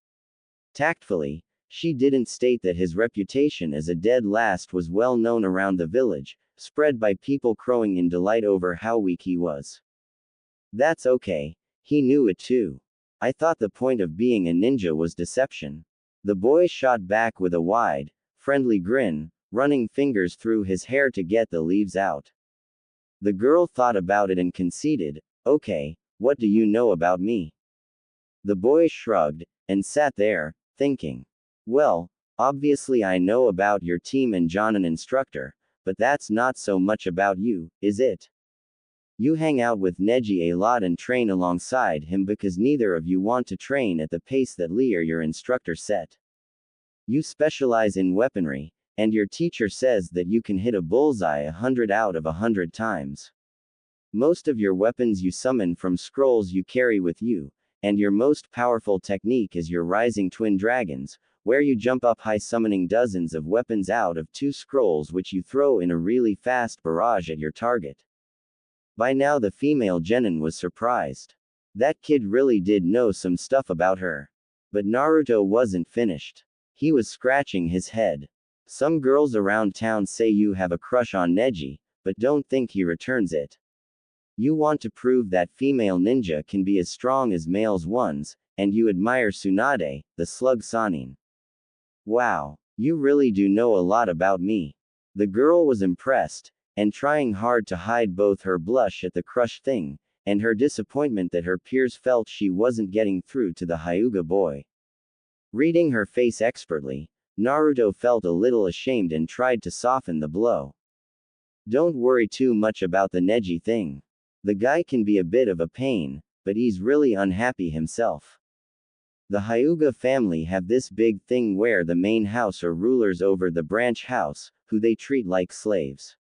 Tactfully, she didn't state that his reputation as a dead last was well known around the village, spread by people crowing in delight over how weak he was. That's okay. He knew it too. I thought the point of being a ninja was deception. The boy shot back with a wide, friendly grin, running fingers through his hair to get the leaves out. The girl thought about it and conceded, okay, what do you know about me? The boy shrugged, and sat there, thinking. Well, obviously I know about your team and Jonin instructor, but that's not so much about you, is it? You hang out with Neji a lot and train alongside him because neither of you want to train at the pace that Lee or your instructor set. You specialize in weaponry, and your teacher says that you can hit a bullseye 100 out of 100 times. Most of your weapons you summon from scrolls you carry with you, and your most powerful technique is your Rising Twin Dragons, where you jump up high summoning dozens of weapons out of 2 scrolls which you throw in a really fast barrage at your target. By now the female genin was surprised. That kid really did know some stuff about her. But Naruto wasn't finished. He was scratching his head. Some girls around town say you have a crush on Neji, but don't think he returns it. You want to prove that female ninja can be as strong as males ones, and you admire Tsunade, the slug Sanin. Wow, you really do know a lot about me. The girl was impressed, and trying hard to hide both her blush at the crush thing, and her disappointment that her peers felt she wasn't getting through to the Hyuga boy. Reading her face expertly, Naruto felt a little ashamed and tried to soften the blow. Don't worry too much about the Neji thing. The guy can be a bit of a pain, but he's really unhappy himself. The Hyuga family have this big thing where the main house are rulers over the branch house, who they treat like slaves.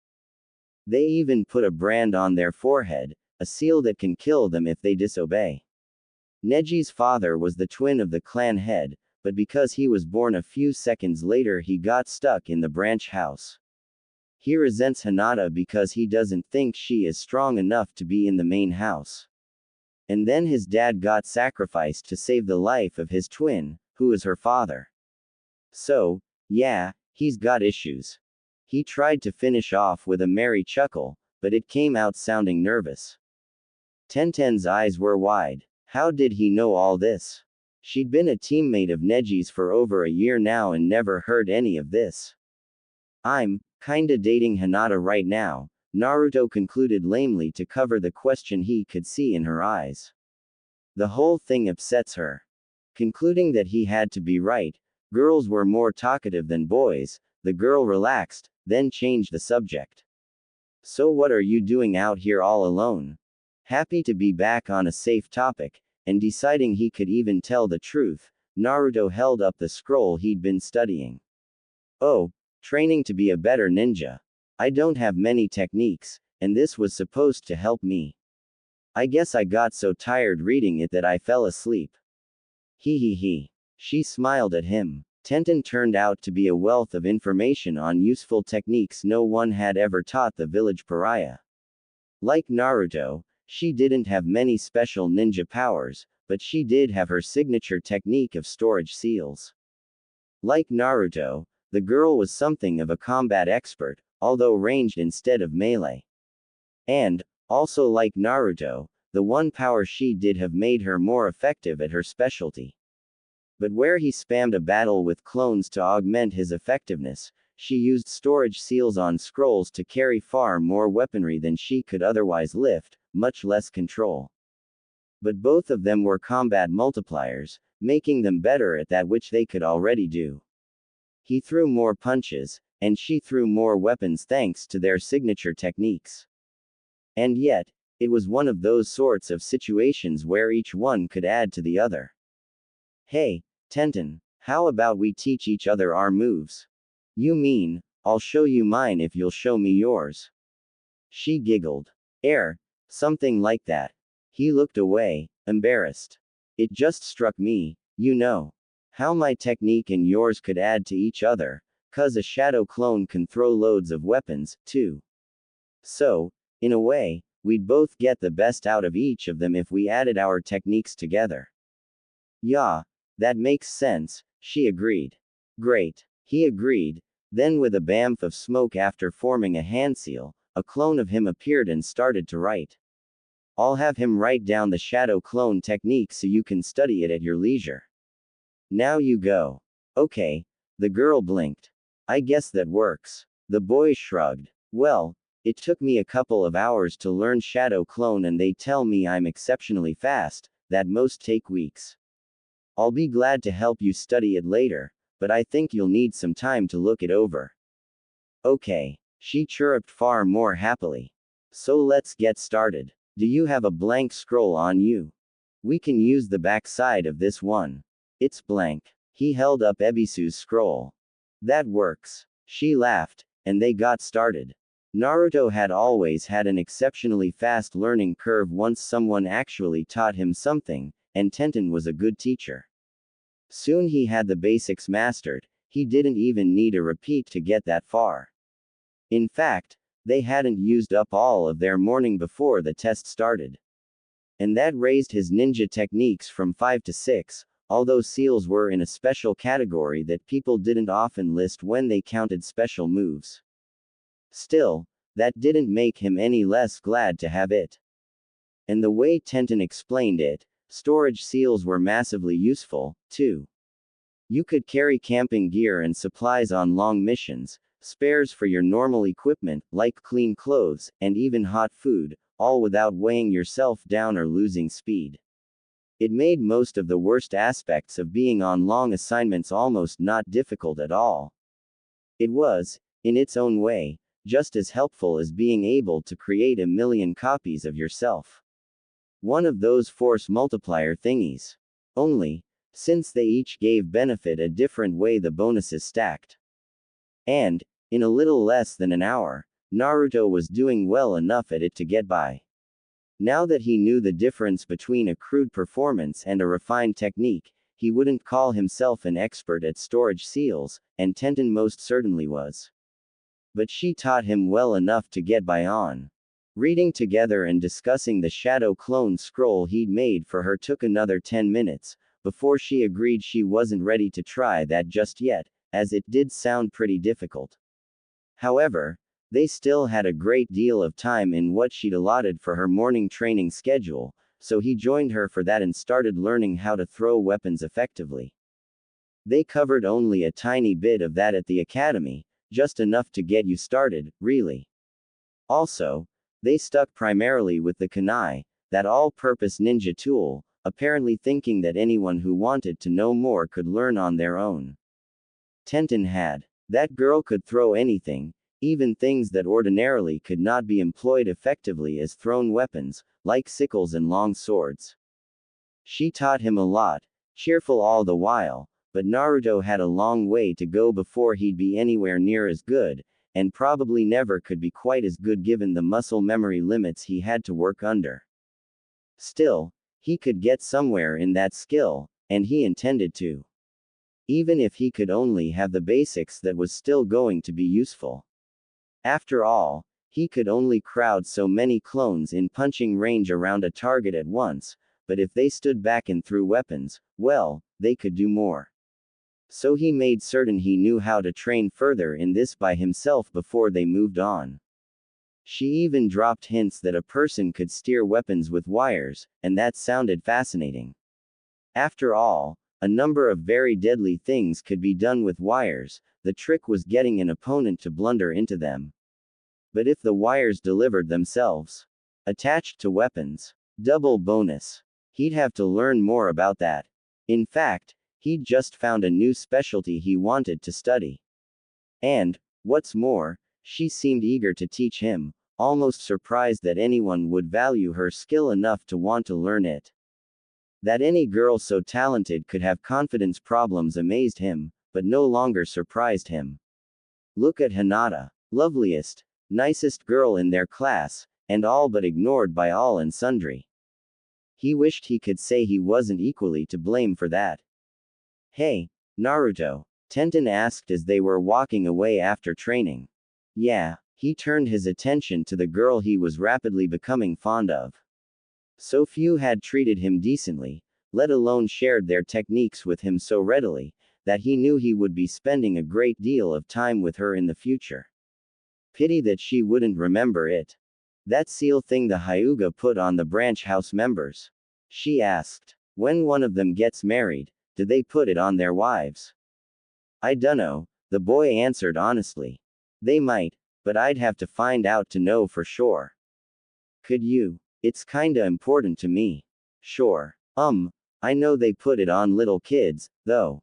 They even put a brand on their forehead, a seal that can kill them if they disobey. Neji's father was the twin of the clan head, but because he was born a few seconds later he got stuck in the branch house. He resents Hinata because he doesn't think she is strong enough to be in the main house. And then his dad got sacrificed to save the life of his twin, who is her father. So, yeah, he's got issues. He tried to finish off with a merry chuckle, but it came out sounding nervous. Tenten's eyes were wide. How did he know all this? She'd been a teammate of Neji's for over a year now and never heard any of this. I'm kinda dating Hinata right now, Naruto concluded lamely to cover the question he could see in her eyes. The whole thing upsets her. Concluding that he had to be right, girls were more talkative than boys, the girl relaxed, then changed the subject. So what are you doing out here all alone? Happy to be back on a safe topic, and deciding he could even tell the truth, Naruto held up the scroll he'd been studying. Oh, training to be a better ninja. I don't have many techniques, and this was supposed to help me. I guess I got so tired reading it that I fell asleep. He. She smiled at him. Tenten turned out to be a wealth of information on useful techniques no one had ever taught the village pariah. Like Naruto, she didn't have many special ninja powers, but she did have her signature technique of storage seals. Like Naruto, the girl was something of a combat expert, although ranged instead of melee. And, also like Naruto, the one power she did have made her more effective at her specialty. But where he spammed a battle with clones to augment his effectiveness, she used storage seals on scrolls to carry far more weaponry than she could otherwise lift, much less control. But both of them were combat multipliers, making them better at that which they could already do. He threw more punches, and she threw more weapons thanks to their signature techniques. And yet, it was one of those sorts of situations where each one could add to the other. Hey, Tenten, how about we teach each other our moves? You mean, I'll show you mine if you'll show me yours? She giggled. Something like that. He looked away, embarrassed. It just struck me, how my technique and yours could add to each other, 'cause a shadow clone can throw loads of weapons, too. So, in a way, we'd both get the best out of each of them if we added our techniques together. Yeah, that makes sense, she agreed. Great, he agreed. Then with a bamf of smoke after forming a hand seal, a clone of him appeared and started to write. I'll have him write down the shadow clone technique so you can study it at your leisure. Now you go. Okay. The girl blinked. I guess that works. The boy shrugged. Well, it took me a couple of hours to learn shadow clone and they tell me I'm exceptionally fast, that most take weeks. I'll be glad to help you study it later, but I think you'll need some time to look it over. Okay. She chirruped far more happily. So let's get started. Do you have a blank scroll on you? We can use the back side of this one. It's blank. He held up Ebisu's scroll. That works. She laughed, and they got started. Naruto had always had an exceptionally fast learning curve once someone actually taught him something, and Tenten was a good teacher. Soon he had the basics mastered, he didn't even need a repeat to get that far. In fact, they hadn't used up all of their morning before the test started. And that raised his ninja techniques from 5 to 6, although seals were in a special category that people didn't often list when they counted special moves. Still, that didn't make him any less glad to have it. And the way Tenten explained it, storage seals were massively useful, too. You could carry camping gear and supplies on long missions, spares for your normal equipment, like clean clothes, and even hot food, all without weighing yourself down or losing speed. It made most of the worst aspects of being on long assignments almost not difficult at all. It was, in its own way, just as helpful as being able to create a million copies of yourself. One of those force multiplier thingies. Only, since they each gave benefit a different way the bonuses stacked. And, in a little less than an hour, Naruto was doing well enough at it to get by. Now that he knew the difference between a crude performance and a refined technique, he wouldn't call himself an expert at storage seals, and Tenten most certainly was. But she taught him well enough to get by on. Reading together and discussing the shadow clone scroll he'd made for her took another 10 minutes, before she agreed she wasn't ready to try that just yet, as it did sound pretty difficult. However, they still had a great deal of time in what she'd allotted for her morning training schedule, so he joined her for that and started learning how to throw weapons effectively. They covered only a tiny bit of that at the academy, just enough to get you started, really. Also, they stuck primarily with the kunai, that all-purpose ninja tool, apparently thinking that anyone who wanted to know more could learn on their own. Tenten had. That girl could throw anything, even things that ordinarily could not be employed effectively as thrown weapons, like sickles and long swords. She taught him a lot, cheerful all the while, but Naruto had a long way to go before he'd be anywhere near as good, and probably never could be quite as good given the muscle memory limits he had to work under. Still, he could get somewhere in that skill, and he intended to. Even if he could only have the basics, that was still going to be useful. After all, he could only crowd so many clones in punching range around a target at once, but if they stood back and threw weapons, well, they could do more. So he made certain he knew how to train further in this by himself before they moved on. She even dropped hints that a person could steer weapons with wires, and that sounded fascinating. After all, a number of very deadly things could be done with wires, the trick was getting an opponent to blunder into them. But if the wires delivered themselves, attached to weapons, double bonus. He'd have to learn more about that. In fact, he'd just found a new specialty he wanted to study. And, what's more, she seemed eager to teach him, almost surprised that anyone would value her skill enough to want to learn it. That any girl so talented could have confidence problems amazed him, but no longer surprised him. Look at Hinata, loveliest, nicest girl in their class, and all but ignored by all and sundry. He wished he could say he wasn't equally to blame for that. Hey, Naruto, Tenten asked as they were walking away after training. Yeah, he turned his attention to the girl he was rapidly becoming fond of. So few had treated him decently, let alone shared their techniques with him so readily, that he knew he would be spending a great deal of time with her in the future. Pity that she wouldn't remember it. That seal thing the Hyuga put on the branch house members? She asked. When one of them gets married, do they put it on their wives? I dunno, the boy answered honestly. They might, but I'd have to find out to know for sure. Could you? It's kinda important to me. Sure. I know they put it on little kids, though.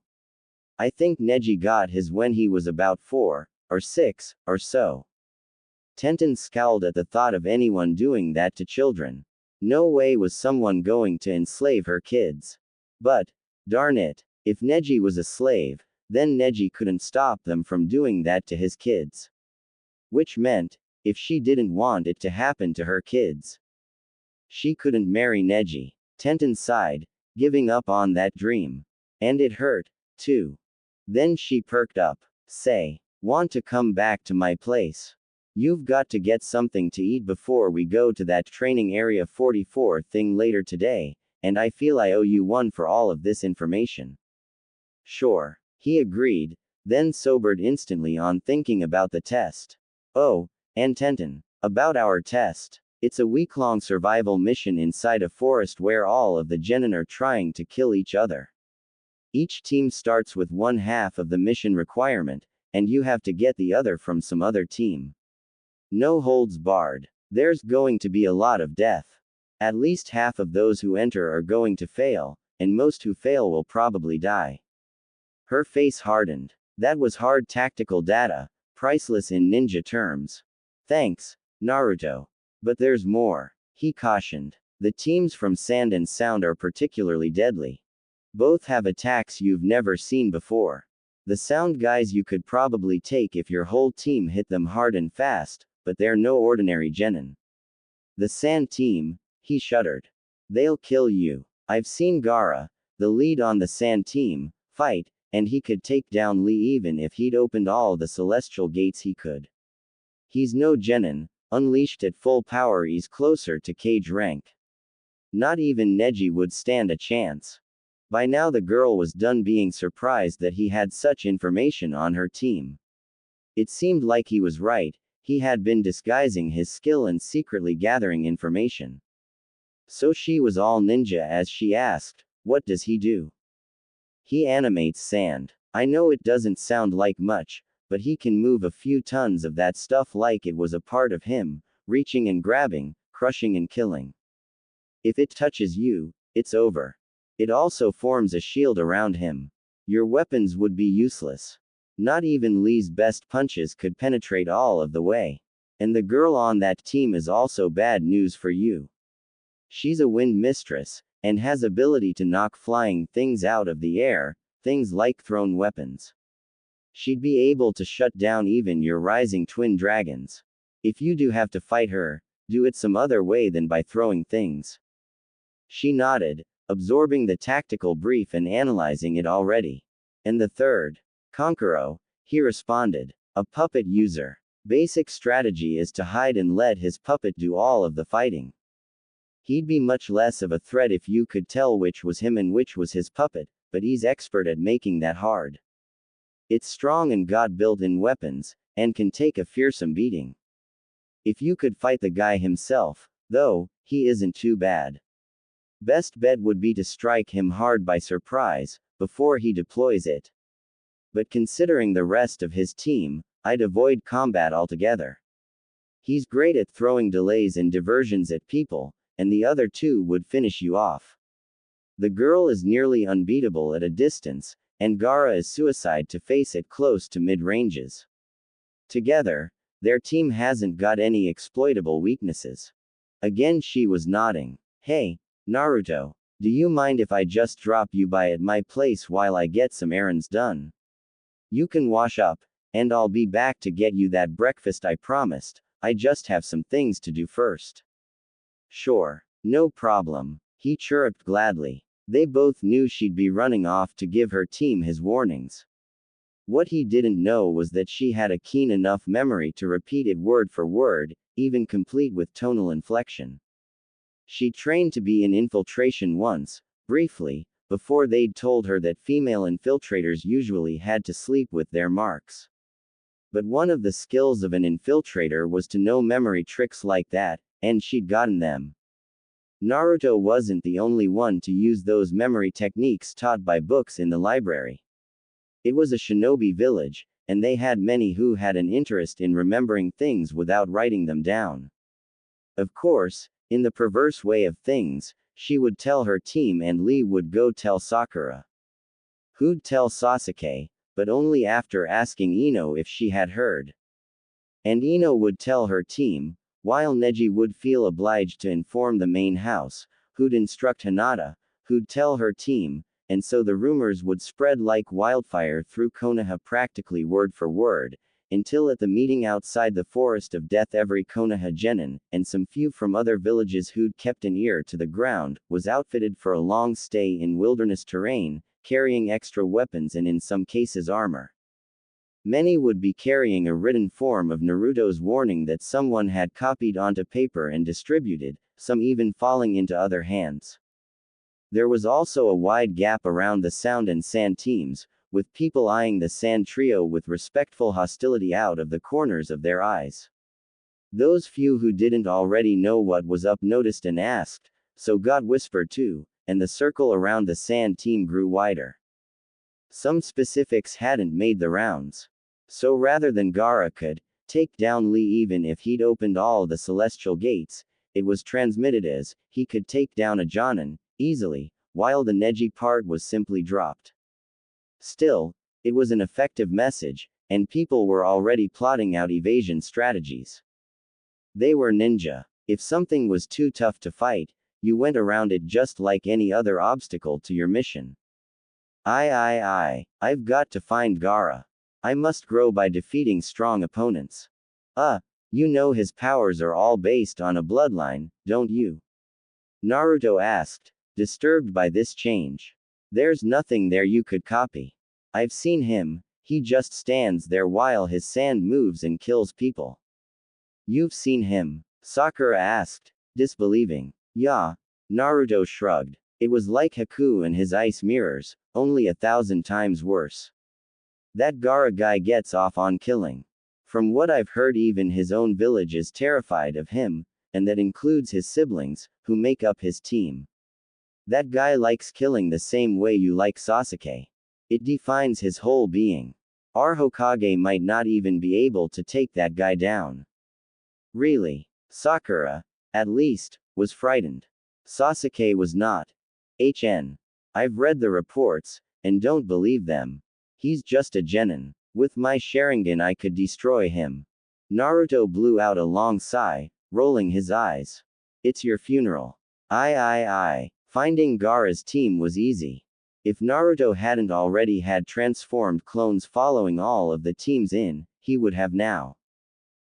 I think Neji got his when he was about 4, or 6, or so. Tenten scowled at the thought of anyone doing that to children. No way was someone going to enslave her kids. But, darn it, if Neji was a slave, then Neji couldn't stop them from doing that to his kids. Which meant, if she didn't want it to happen to her kids, she couldn't marry Neji. Tenten sighed, giving up on that dream. And it hurt, too. Then she perked up. Say, want to come back to my place? You've got to get something to eat before we go to that training area 44 thing later today, and I feel I owe you one for all of this information. Sure. He agreed, then sobered instantly on thinking about the test. Oh, and Tenten. About our test. It's a week-long survival mission inside a forest where all of the genin are trying to kill each other. Each team starts with one half of the mission requirement, and you have to get the other from some other team. No holds barred. There's going to be a lot of death. At least half of those who enter are going to fail, and most who fail will probably die. Her face hardened. That was hard tactical data, priceless in ninja terms. Thanks, Naruto. But there's more, he cautioned. The teams from Sand and Sound are particularly deadly. Both have attacks you've never seen before. The Sound guys you could probably take if your whole team hit them hard and fast, but they're no ordinary genin. The Sand team, he shuddered. They'll kill you. I've seen Gaara, the lead on the Sand team, fight, and he could take down Lee even if he'd opened all the celestial gates he could. He's no genin, unleashed at full power he's closer to cage rank. Not even Neji would stand a chance. By now the girl was done being surprised that he had such information on her team. It seemed like he was right, he had been disguising his skill and secretly gathering information. So she was all ninja as she asked, what does he do? He animates sand. I know it doesn't sound like much, but he can move a few tons of that stuff like it was a part of him, reaching and grabbing, crushing and killing. If it touches you, it's over. It also forms a shield around him. Your weapons would be useless. Not even Lee's best punches could penetrate all of the way. And the girl on that team is also bad news for you. She's a wind mistress, and has ability to knock flying things out of the air, things like thrown weapons. She'd be able to shut down even your rising twin dragons. If you do have to fight her, do it some other way than by throwing things. She nodded, absorbing the tactical brief and analyzing it already. And the third? Konkuro, he responded. A puppet user. Basic strategy is to hide and let his puppet do all of the fighting. He'd be much less of a threat if you could tell which was him and which was his puppet, but he's expert at making that hard. It's strong and got built-in weapons, and can take a fearsome beating. If you could fight the guy himself, though, he isn't too bad. Best bet would be to strike him hard by surprise, before he deploys it. But considering the rest of his team, I'd avoid combat altogether. He's great at throwing delays and diversions at people, and the other two would finish you off. The girl is nearly unbeatable at a distance, and Gaara is suicide to face at close to mid-ranges. Together, their team hasn't got any exploitable weaknesses. Again she was nodding. Hey, Naruto, do you mind if I just drop you by at my place while I get some errands done? You can wash up, and I'll be back to get you that breakfast I promised, I just have some things to do first. Sure, no problem, he chirruped gladly. They both knew she'd be running off to give her team his warnings. What he didn't know was that she had a keen enough memory to repeat it word for word, even complete with tonal inflection. She trained to be in infiltration once, briefly, before they'd told her that female infiltrators usually had to sleep with their marks. But one of the skills of an infiltrator was to know memory tricks like that, and she'd gotten them. Naruto wasn't the only one to use those memory techniques taught by books in the library. It was a shinobi village, and they had many who had an interest in remembering things without writing them down. Of course, in the perverse way of things, she would tell her team and Lee would go tell Sakura. Who'd tell Sasuke, but only after asking Ino if she had heard. And Ino would tell her team, while Neji would feel obliged to inform the main house, who'd instruct Hinata, who'd tell her team, and so the rumors would spread like wildfire through Konoha practically word for word, until at the meeting outside the Forest of Death every Konoha genin, and some few from other villages who'd kept an ear to the ground, was outfitted for a long stay in wilderness terrain, carrying extra weapons and in some cases armor. Many would be carrying a written form of Naruto's warning that someone had copied onto paper and distributed, some even falling into other hands. There was also a wide gap around the Sound and Sand teams, with people eyeing the Sand trio with respectful hostility out of the corners of their eyes. Those few who didn't already know what was up noticed and asked, so got whispered to, and the circle around the Sand team grew wider. Some specifics hadn't made the rounds. So rather than Gaara could take down Lee even if he'd opened all the celestial gates, it was transmitted as he could take down a Jonin easily, while the Neji part was simply dropped. Still, it was an effective message, and people were already plotting out evasion strategies. They were ninja. If something was too tough to fight, you went around it just like any other obstacle to your mission. I've got to find Gaara. I must grow by defeating strong opponents. You know his powers are all based on a bloodline, don't you? Naruto asked, disturbed by this change. There's nothing there you could copy. I've seen him, he just stands there while his sand moves and kills people. You've seen him? Sakura asked, disbelieving. Yeah. Naruto shrugged. It was like Haku and his ice mirrors, only 1,000 times worse. That Gaara guy gets off on killing. From what I've heard, even his own village is terrified of him, and that includes his siblings, who make up his team. That guy likes killing the same way you like Sasuke. It defines his whole being. Our Hokage might not even be able to take that guy down. Really? Sakura, at least, was frightened. Sasuke was not. I've read the reports, and don't believe them. He's just a genin. With my Sharingan I could destroy him. Naruto blew out a long sigh, rolling his eyes. It's your funeral. Finding Gaara's team was easy. If Naruto hadn't already had transformed clones following all of the teams in, he would have now.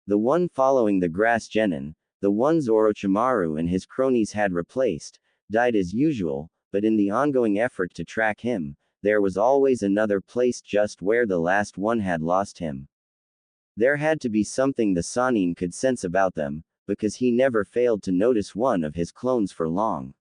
The one following the grass genin, the ones Orochimaru and his cronies had replaced, died as usual, but in the ongoing effort to track him, there was always another place just where the last one had lost him. There had to be something the Sannin could sense about them, because he never failed to notice one of his clones for long.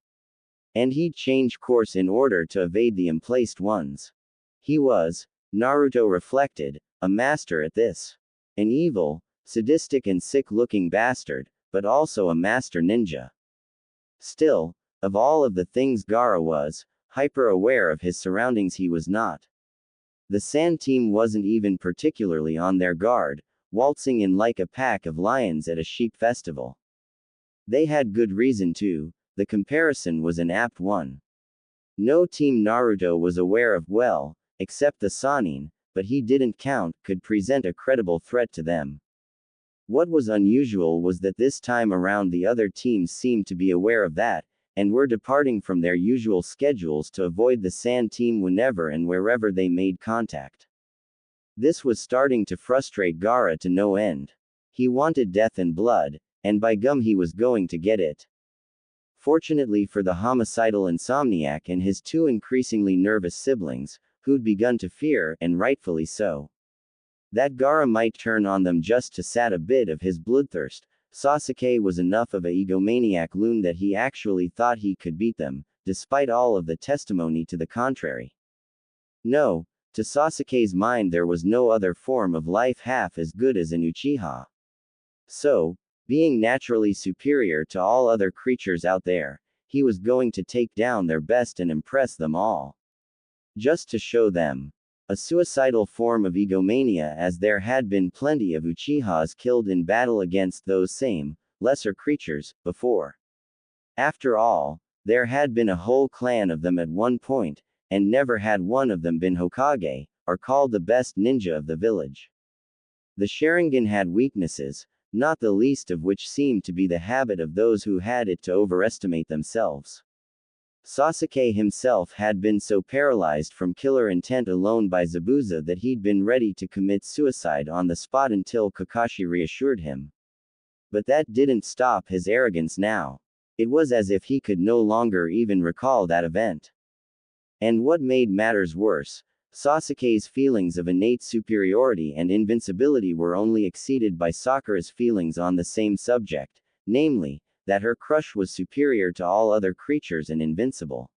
And he'd change course in order to evade the emplaced ones. He was, Naruto reflected, a master at this. An evil, sadistic and sick-looking bastard, but also a master ninja. Still, of all of the things Gaara was, hyper-aware of his surroundings he was not. The Sand team wasn't even particularly on their guard, waltzing in like a pack of lions at a sheep festival. They had good reason to, the comparison was an apt one. No team Naruto was aware of well, except the Sannin, but he didn't count, could present a credible threat to them. What was unusual was that this time around the other teams seemed to be aware of that, and were departing from their usual schedules to avoid the Sand team whenever and wherever they made contact. This was starting to frustrate Gaara to no end. He wanted death and blood, and by gum he was going to get it. Fortunately for the homicidal insomniac and his two increasingly nervous siblings, who'd begun to fear, and rightfully so, that Gaara might turn on them just to sat a bit of his bloodthirst, Sasuke was enough of a egomaniac loon that he actually thought he could beat them, despite all of the testimony to the contrary. No, to Sasuke's mind there was no other form of life half as good as an Uchiha. So, being naturally superior to all other creatures out there, he was going to take down their best and impress them all. Just to show them. A suicidal form of egomania, as there had been plenty of Uchihas killed in battle against those same, lesser creatures, before. After all, there had been a whole clan of them at one point, and never had one of them been Hokage, or called the best ninja of the village. The Sharingan had weaknesses, not the least of which seemed to be the habit of those who had it to overestimate themselves. Sasuke himself had been so paralyzed from killer intent alone by Zabuza that he'd been ready to commit suicide on the spot until Kakashi reassured him. But that didn't stop his arrogance now. It was as if he could no longer even recall that event. And what made matters worse, Sasuke's feelings of innate superiority and invincibility were only exceeded by Sakura's feelings on the same subject, namely, that her crush was superior to all other creatures and invincible.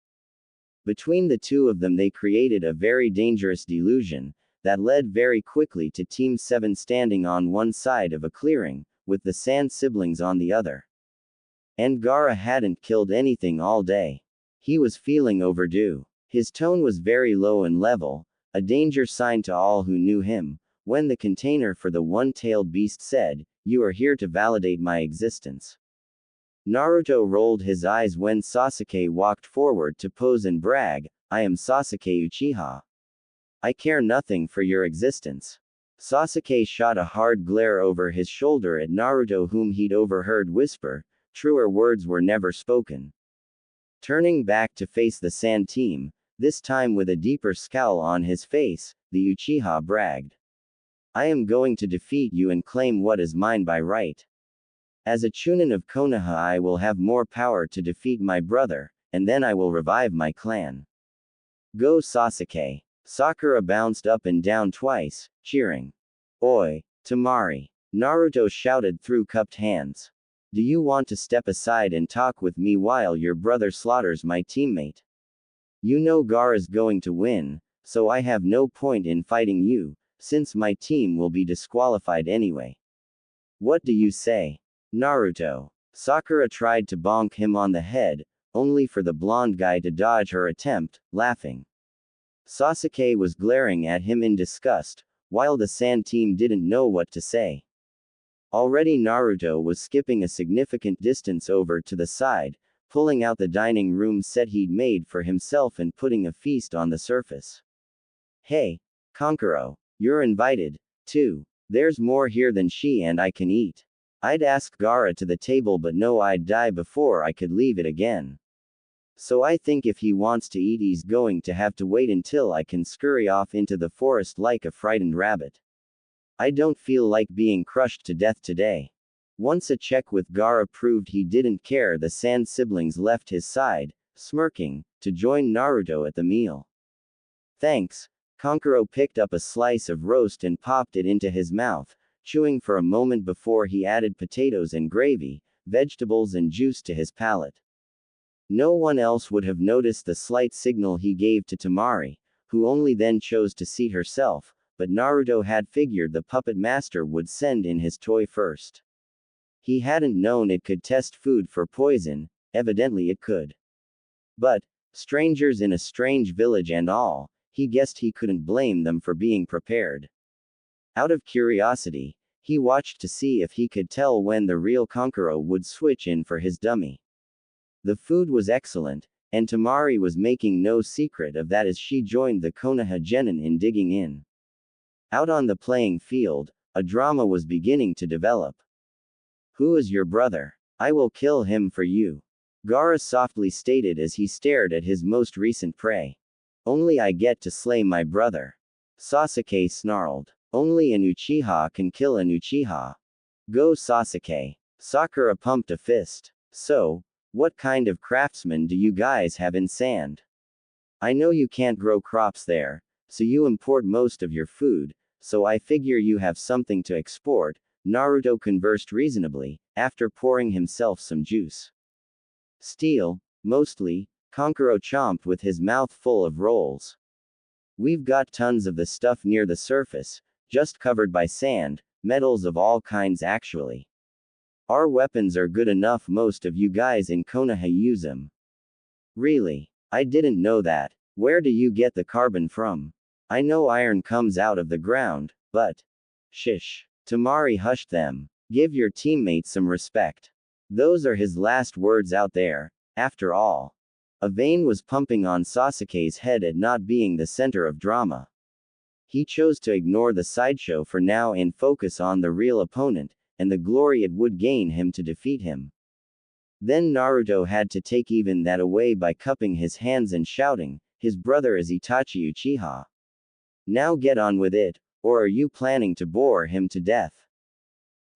Between the two of them they created a very dangerous delusion, that led very quickly to Team 7 standing on one side of a clearing, with the Sand siblings on the other. And Gaara hadn't killed anything all day. He was feeling overdue. His tone was very low and level, a danger sign to all who knew him, when the container for the one-tailed beast said, "You are here to validate my existence." Naruto rolled his eyes when Sasuke walked forward to pose and brag, "I am Sasuke Uchiha. I care nothing for your existence." Sasuke shot a hard glare over his shoulder at Naruto, whom he'd overheard whisper, "Truer words were never spoken." Turning back to face the Sand team, this time with a deeper scowl on his face, the Uchiha bragged, "I am going to defeat you and claim what is mine by right. As a Chunin of Konoha I will have more power to defeat my brother, and then I will revive my clan. Go Sasuke." Sakura bounced up and down twice, cheering. "Oi, Temari!" Naruto shouted through cupped hands. "Do you want to step aside and talk with me while your brother slaughters my teammate? You know Gaara's going to win, so I have no point in fighting you, since my team will be disqualified anyway. What do you say, Naruto?" Sakura tried to bonk him on the head, only for the blonde guy to dodge her attempt, laughing. Sasuke was glaring at him in disgust, while the Sand team didn't know what to say. Already Naruto was skipping a significant distance over to the side, pulling out the dining room set he'd made for himself and putting a feast on the surface. "Hey, Kankuro, you're invited, too. There's more here than she and I can eat. I'd ask Gaara to the table but no, I'd die before I could leave it again. So I think if he wants to eat he's going to have to wait until I can scurry off into the forest like a frightened rabbit. I don't feel like being crushed to death today." Once a check with Gaara proved he didn't care, the Sand siblings left his side, smirking, to join Naruto at the meal. "Thanks." Kankuro picked up a slice of roast and popped it into his mouth, chewing for a moment before he added potatoes and gravy, vegetables and juice to his palate. No one else would have noticed the slight signal he gave to Temari, who only then chose to seat herself, but Naruto had figured the puppet master would send in his toy first. He hadn't known it could test food for poison, evidently it could. But, strangers in a strange village and all, he guessed he couldn't blame them for being prepared. Out of curiosity, he watched to see if he could tell when the real Kankuro would switch in for his dummy. The food was excellent, and Temari was making no secret of that as she joined the Konoha genin in digging in. Out on the playing field, a drama was beginning to develop. "Who is your brother? I will kill him for you," Gaara softly stated as he stared at his most recent prey. "Only I get to slay my brother," Sasuke snarled. "Only an Uchiha can kill an Uchiha. Go Sasuke." Sakura pumped a fist. "So, what kind of craftsmen do you guys have in Sand? I know you can't grow crops there, so you import most of your food, so I figure you have something to export." Naruto conversed reasonably, after pouring himself some juice. "Steel, mostly," Kankuro chomped with his mouth full of rolls. "We've got tons of the stuff near the surface, just covered by sand, metals of all kinds actually. Our weapons are good enough, most of you guys in Konoha use them." "Really? I didn't know that. Where do you get the carbon from? I know iron comes out of the ground, but..." "Shish." Temari hushed them. "Give your teammates some respect. Those are his last words out there, after all." A vein was pumping on Sasuke's head at not being the center of drama. He chose to ignore the sideshow for now and focus on the real opponent, and the glory it would gain him to defeat him. Then Naruto had to take even that away by cupping his hands and shouting, "His brother is Itachi Uchiha. Now get on with it, or are you planning to bore him to death?"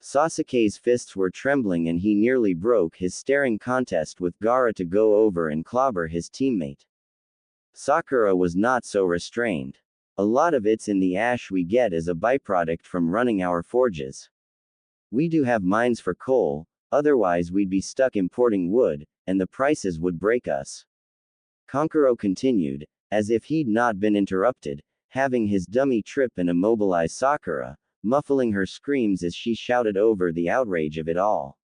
Sasuke's fists were trembling and he nearly broke his staring contest with Gaara to go over and clobber his teammate. Sakura was not so restrained. A lot of it's in the ash we get as a byproduct from running our forges. We do have mines for coal, otherwise we'd be stuck importing wood, and the prices would break us. Kankuro continued, as if he'd not been interrupted, having his dummy trip and immobilize Sakura, muffling her screams as she shouted over the outrage of it all.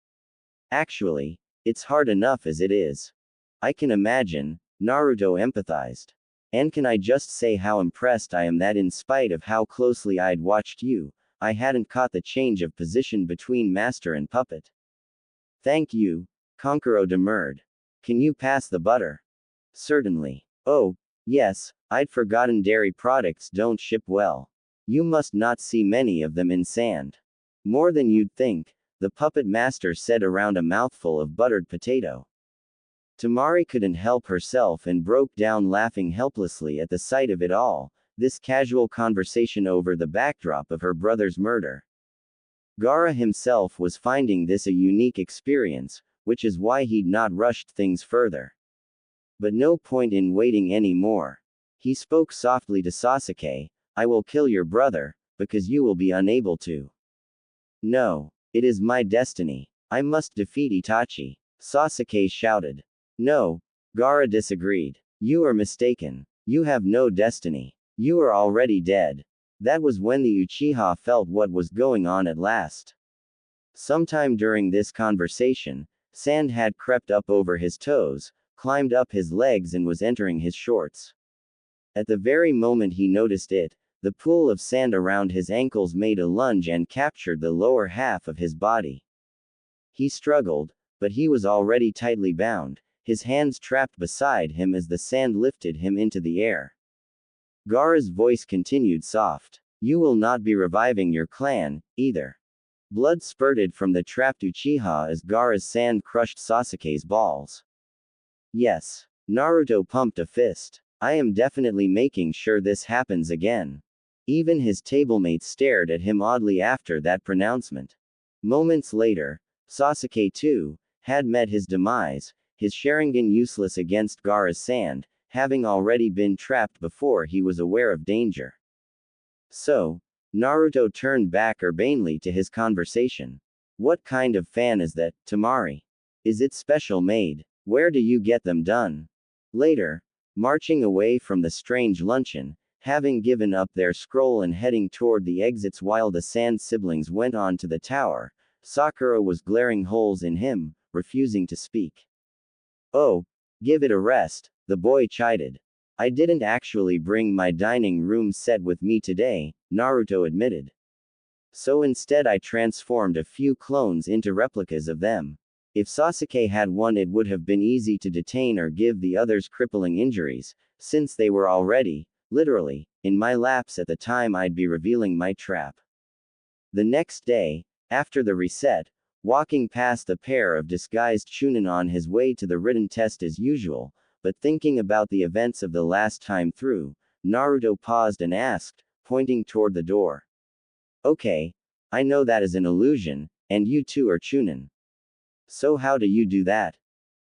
Actually, it's hard enough as it is. I can imagine, Naruto empathized. And can I just say how impressed I am that in spite of how closely I'd watched you, I hadn't caught the change of position between master and puppet. Thank you, Kankuro demurred. Can you pass the butter? Certainly. Oh, yes, I'd forgotten dairy products don't ship well. You must not see many of them in sand. More than you'd think, the puppet master said around a mouthful of buttered potato. Tamari couldn't help herself and broke down laughing helplessly at the sight of it all, this casual conversation over the backdrop of her brother's murder. Gaara himself was finding this a unique experience, which is why he'd not rushed things further. But no point in waiting any more. He spoke softly to Sasuke, I will kill your brother, because you will be unable to. No. It is my destiny. I must defeat Itachi. Sasuke shouted. No. Gaara disagreed. You are mistaken. You have no destiny. You are already dead. That was when the Uchiha felt what was going on at last. Sometime during this conversation, sand had crept up over his toes, climbed up his legs and was entering his shorts. At the very moment he noticed it, the pool of sand around his ankles made a lunge and captured the lower half of his body. He struggled, but he was already tightly bound, his hands trapped beside him as the sand lifted him into the air. Gaara's voice continued soft. You will not be reviving your clan, either. Blood spurted from the trapped Uchiha as Gaara's sand crushed Sasuke's balls. Yes. Naruto pumped a fist. I am definitely making sure this happens again. Even his tablemates stared at him oddly after that pronouncement. Moments later, Sasuke too had met his demise, his Sharingan useless against Gaara's sand, having already been trapped before he was aware of danger. So, Naruto turned back urbanely to his conversation. What kind of fan is that, Tamari? Is it special made? Where do you get them done? Later, marching away from the strange luncheon, having given up their scroll and heading toward the exits while the Sand siblings went on to the tower, Sakura was glaring holes in him, refusing to speak. Oh, give it a rest, the boy chided. I didn't actually bring my dining room set with me today, Naruto admitted. So instead I transformed a few clones into replicas of them. If Sasuke had one it would have been easy to detain or give the others crippling injuries, since they were already, literally, in my laps at the time I'd be revealing my trap. The next day, after the reset, walking past a pair of disguised Chunin on his way to the written test as usual, but thinking about the events of the last time through, Naruto paused and asked, pointing toward the door. Okay, I know that is an illusion, and you two are Chunin. So how do you do that?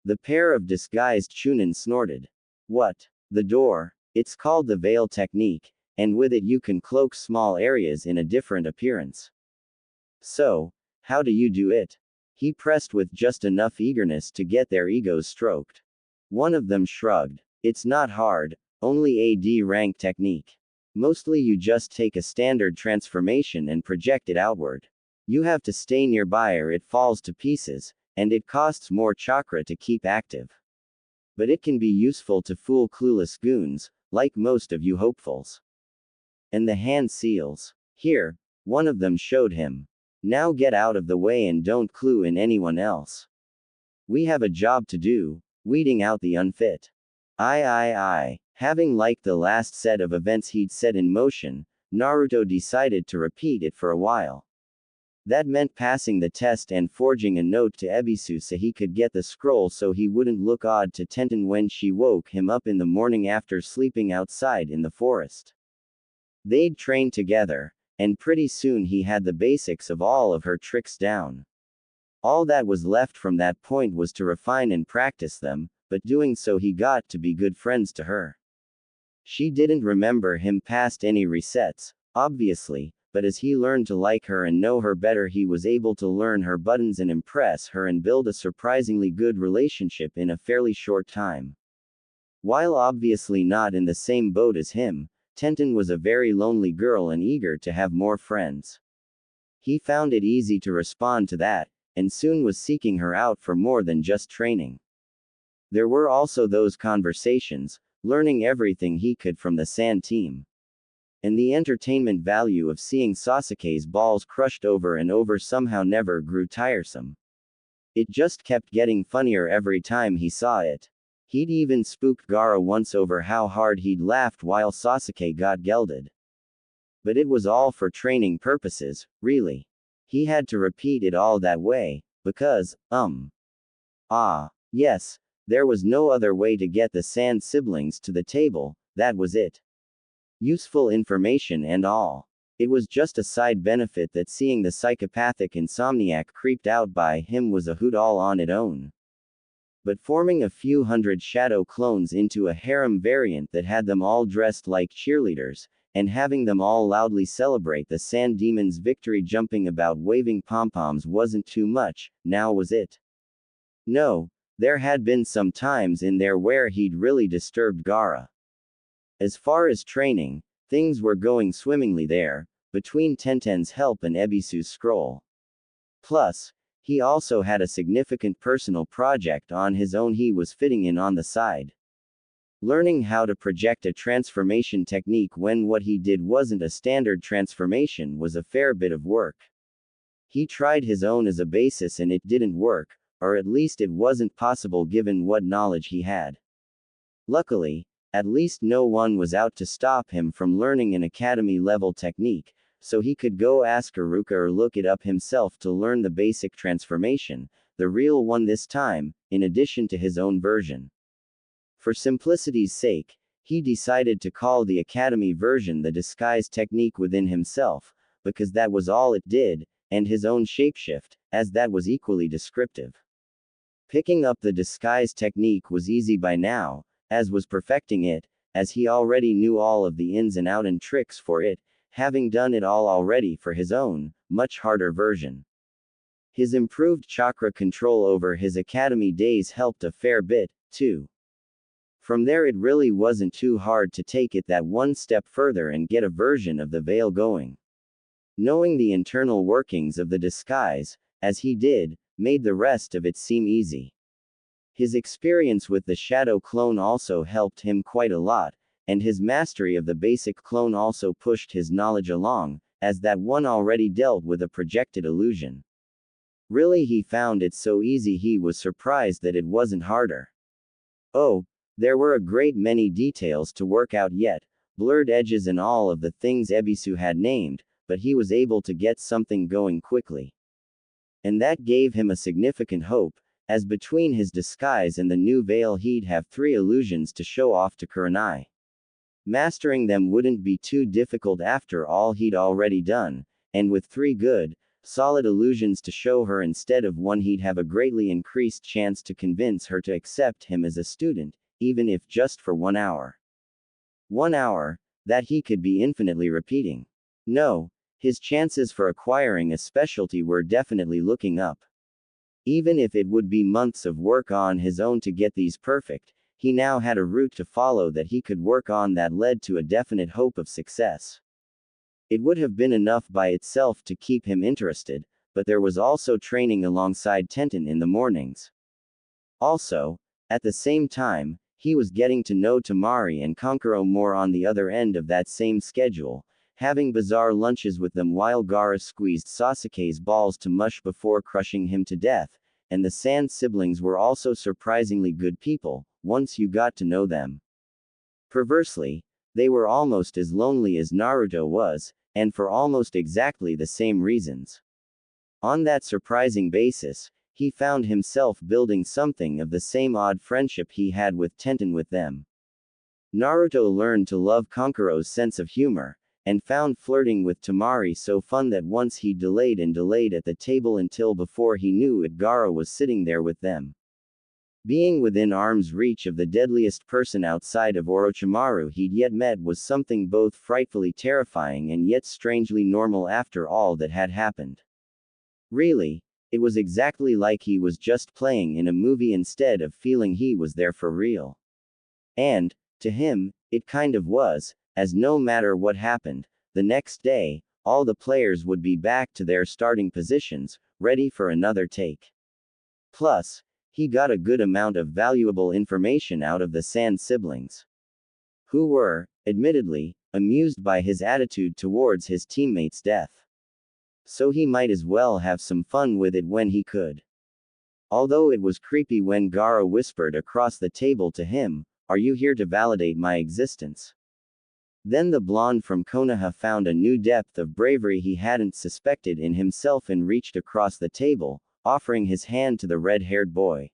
The pair of disguised Chunin snorted. What? The door? It's called the veil technique, and with it you can cloak small areas in a different appearance. So, how do you do it? He pressed with just enough eagerness to get their egos stroked. One of them shrugged. It's not hard, only a D-rank technique. Mostly you just take a standard transformation and project it outward. You have to stay nearby or it falls to pieces, and it costs more chakra to keep active. But it can be useful to fool clueless goons, like most of you hopefuls. And the hand seals. Here, one of them showed him. Now get out of the way and don't clue in anyone else. We have a job to do, weeding out the unfit. Aye. Having liked the last set of events he'd set in motion, Naruto decided to repeat it for a while. That meant passing the test and forging a note to Ebisu so he could get the scroll so he wouldn't look odd to Tenten when she woke him up in the morning after sleeping outside in the forest. They'd trained together, and pretty soon he had the basics of all of her tricks down. All that was left from that point was to refine and practice them, but doing so he got to be good friends to her. She didn't remember him past any resets, obviously, but as he learned to like her and know her better, he was able to learn her buttons and impress her and build a surprisingly good relationship in a fairly short time. While obviously not in the same boat as him, Tenten was a very lonely girl and eager to have more friends. He found it easy to respond to that, and soon was seeking her out for more than just training. There were also those conversations, learning everything he could from the sand team. And the entertainment value of seeing Sasuke's balls crushed over and over somehow never grew tiresome. It just kept getting funnier every time he saw it. He'd even spooked Gaara once over how hard he'd laughed while Sasuke got gelded. But it was all for training purposes, really. He had to repeat it all that way, because, yes, there was no other way to get the Sand siblings to the table, that was it. Useful information and all. It was just a side benefit that seeing the psychopathic insomniac creeped out by him was a hoot all on its own. But forming a few hundred shadow clones into a harem variant that had them all dressed like cheerleaders, and having them all loudly celebrate the Sand Demon's victory jumping about waving pom-poms wasn't too much, now was it? No, there had been some times in there where he'd really disturbed Gaara. As far as training, things were going swimmingly there, between Tenten's help and Ebisu's scroll. Plus, he also had a significant personal project on his own he was fitting in on the side. Learning how to project a transformation technique when what he did wasn't a standard transformation was a fair bit of work. He tried his own as a basis and it didn't work, or at least it wasn't possible given what knowledge he had. Luckily, at least no one was out to stop him from learning an academy-level technique, so he could go ask Iruka or look it up himself to learn the basic transformation, the real one this time, in addition to his own version. For simplicity's sake, he decided to call the academy version the disguise technique within himself, because that was all it did, and his own shapeshift, as that was equally descriptive. Picking up the disguise technique was easy by now, as was perfecting it, as he already knew all of the ins and outs and tricks for it, having done it all already for his own, much harder version. His improved chakra control over his academy days helped a fair bit, too. From there it really wasn't too hard to take it that one step further and get a version of the veil going. Knowing the internal workings of the disguise, as he did, made the rest of it seem easy. His experience with the shadow clone also helped him quite a lot, and his mastery of the basic clone also pushed his knowledge along, as that one already dealt with a projected illusion. Really, he found it so easy he was surprised that it wasn't harder. Oh, there were a great many details to work out yet, blurred edges and all of the things Ebisu had named, but he was able to get something going quickly. And that gave him a significant hope, as between his disguise and the new veil he'd have 3 illusions to show off to Kurenai. Mastering them wouldn't be too difficult after all he'd already done, and with 3 good, solid illusions to show her instead of 1 he'd have a greatly increased chance to convince her to accept him as a student, even if just for 1 hour. 1 hour, that he could be infinitely repeating. No, his chances for acquiring a specialty were definitely looking up. Even if it would be months of work on his own to get these perfect, he now had a route to follow that he could work on that led to a definite hope of success. It would have been enough by itself to keep him interested, but there was also training alongside Tenten in the mornings. Also, at the same time, he was getting to know Temari and Kankuro more on the other end of that same schedule, having bizarre lunches with them while Gaara squeezed Sasuke's balls to mush before crushing him to death, and the Sand siblings were also surprisingly good people, once you got to know them. Perversely, they were almost as lonely as Naruto was, and for almost exactly the same reasons. On that surprising basis, he found himself building something of the same odd friendship he had with Tenten with them. Naruto learned to love Kankuro's sense of humor, and found flirting with Temari so fun that once he delayed and delayed at the table until before he knew it Gaara was sitting there with them. Being within arm's reach of the deadliest person outside of Orochimaru he'd yet met was something both frightfully terrifying and yet strangely normal after all that had happened. Really, it was exactly like he was just playing in a movie instead of feeling he was there for real. And, to him, it kind of was, as no matter what happened, the next day, all the players would be back to their starting positions, ready for another take. Plus, he got a good amount of valuable information out of the Sand siblings, who were, admittedly, amused by his attitude towards his teammate's death. So he might as well have some fun with it when he could. Although it was creepy when Gaara whispered across the table to him, "Are you here to validate my existence?" Then the blonde from Konoha found a new depth of bravery he hadn't suspected in himself and reached across the table, offering his hand to the red-haired boy.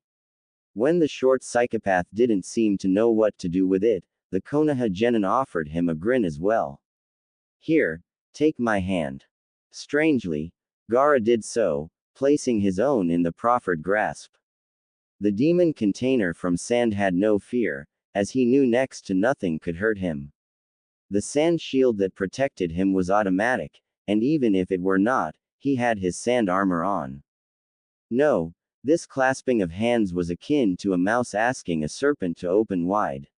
When the short psychopath didn't seem to know what to do with it, the Konoha genin offered him a grin as well. "Here, take my hand." Strangely, Gaara did so, placing his own in the proffered grasp. The demon container from Sand had no fear, as he knew next to nothing could hurt him. The Sand shield that protected him was automatic, and even if it were not, he had his Sand armor on. No, this clasping of hands was akin to a mouse asking a serpent to open wide.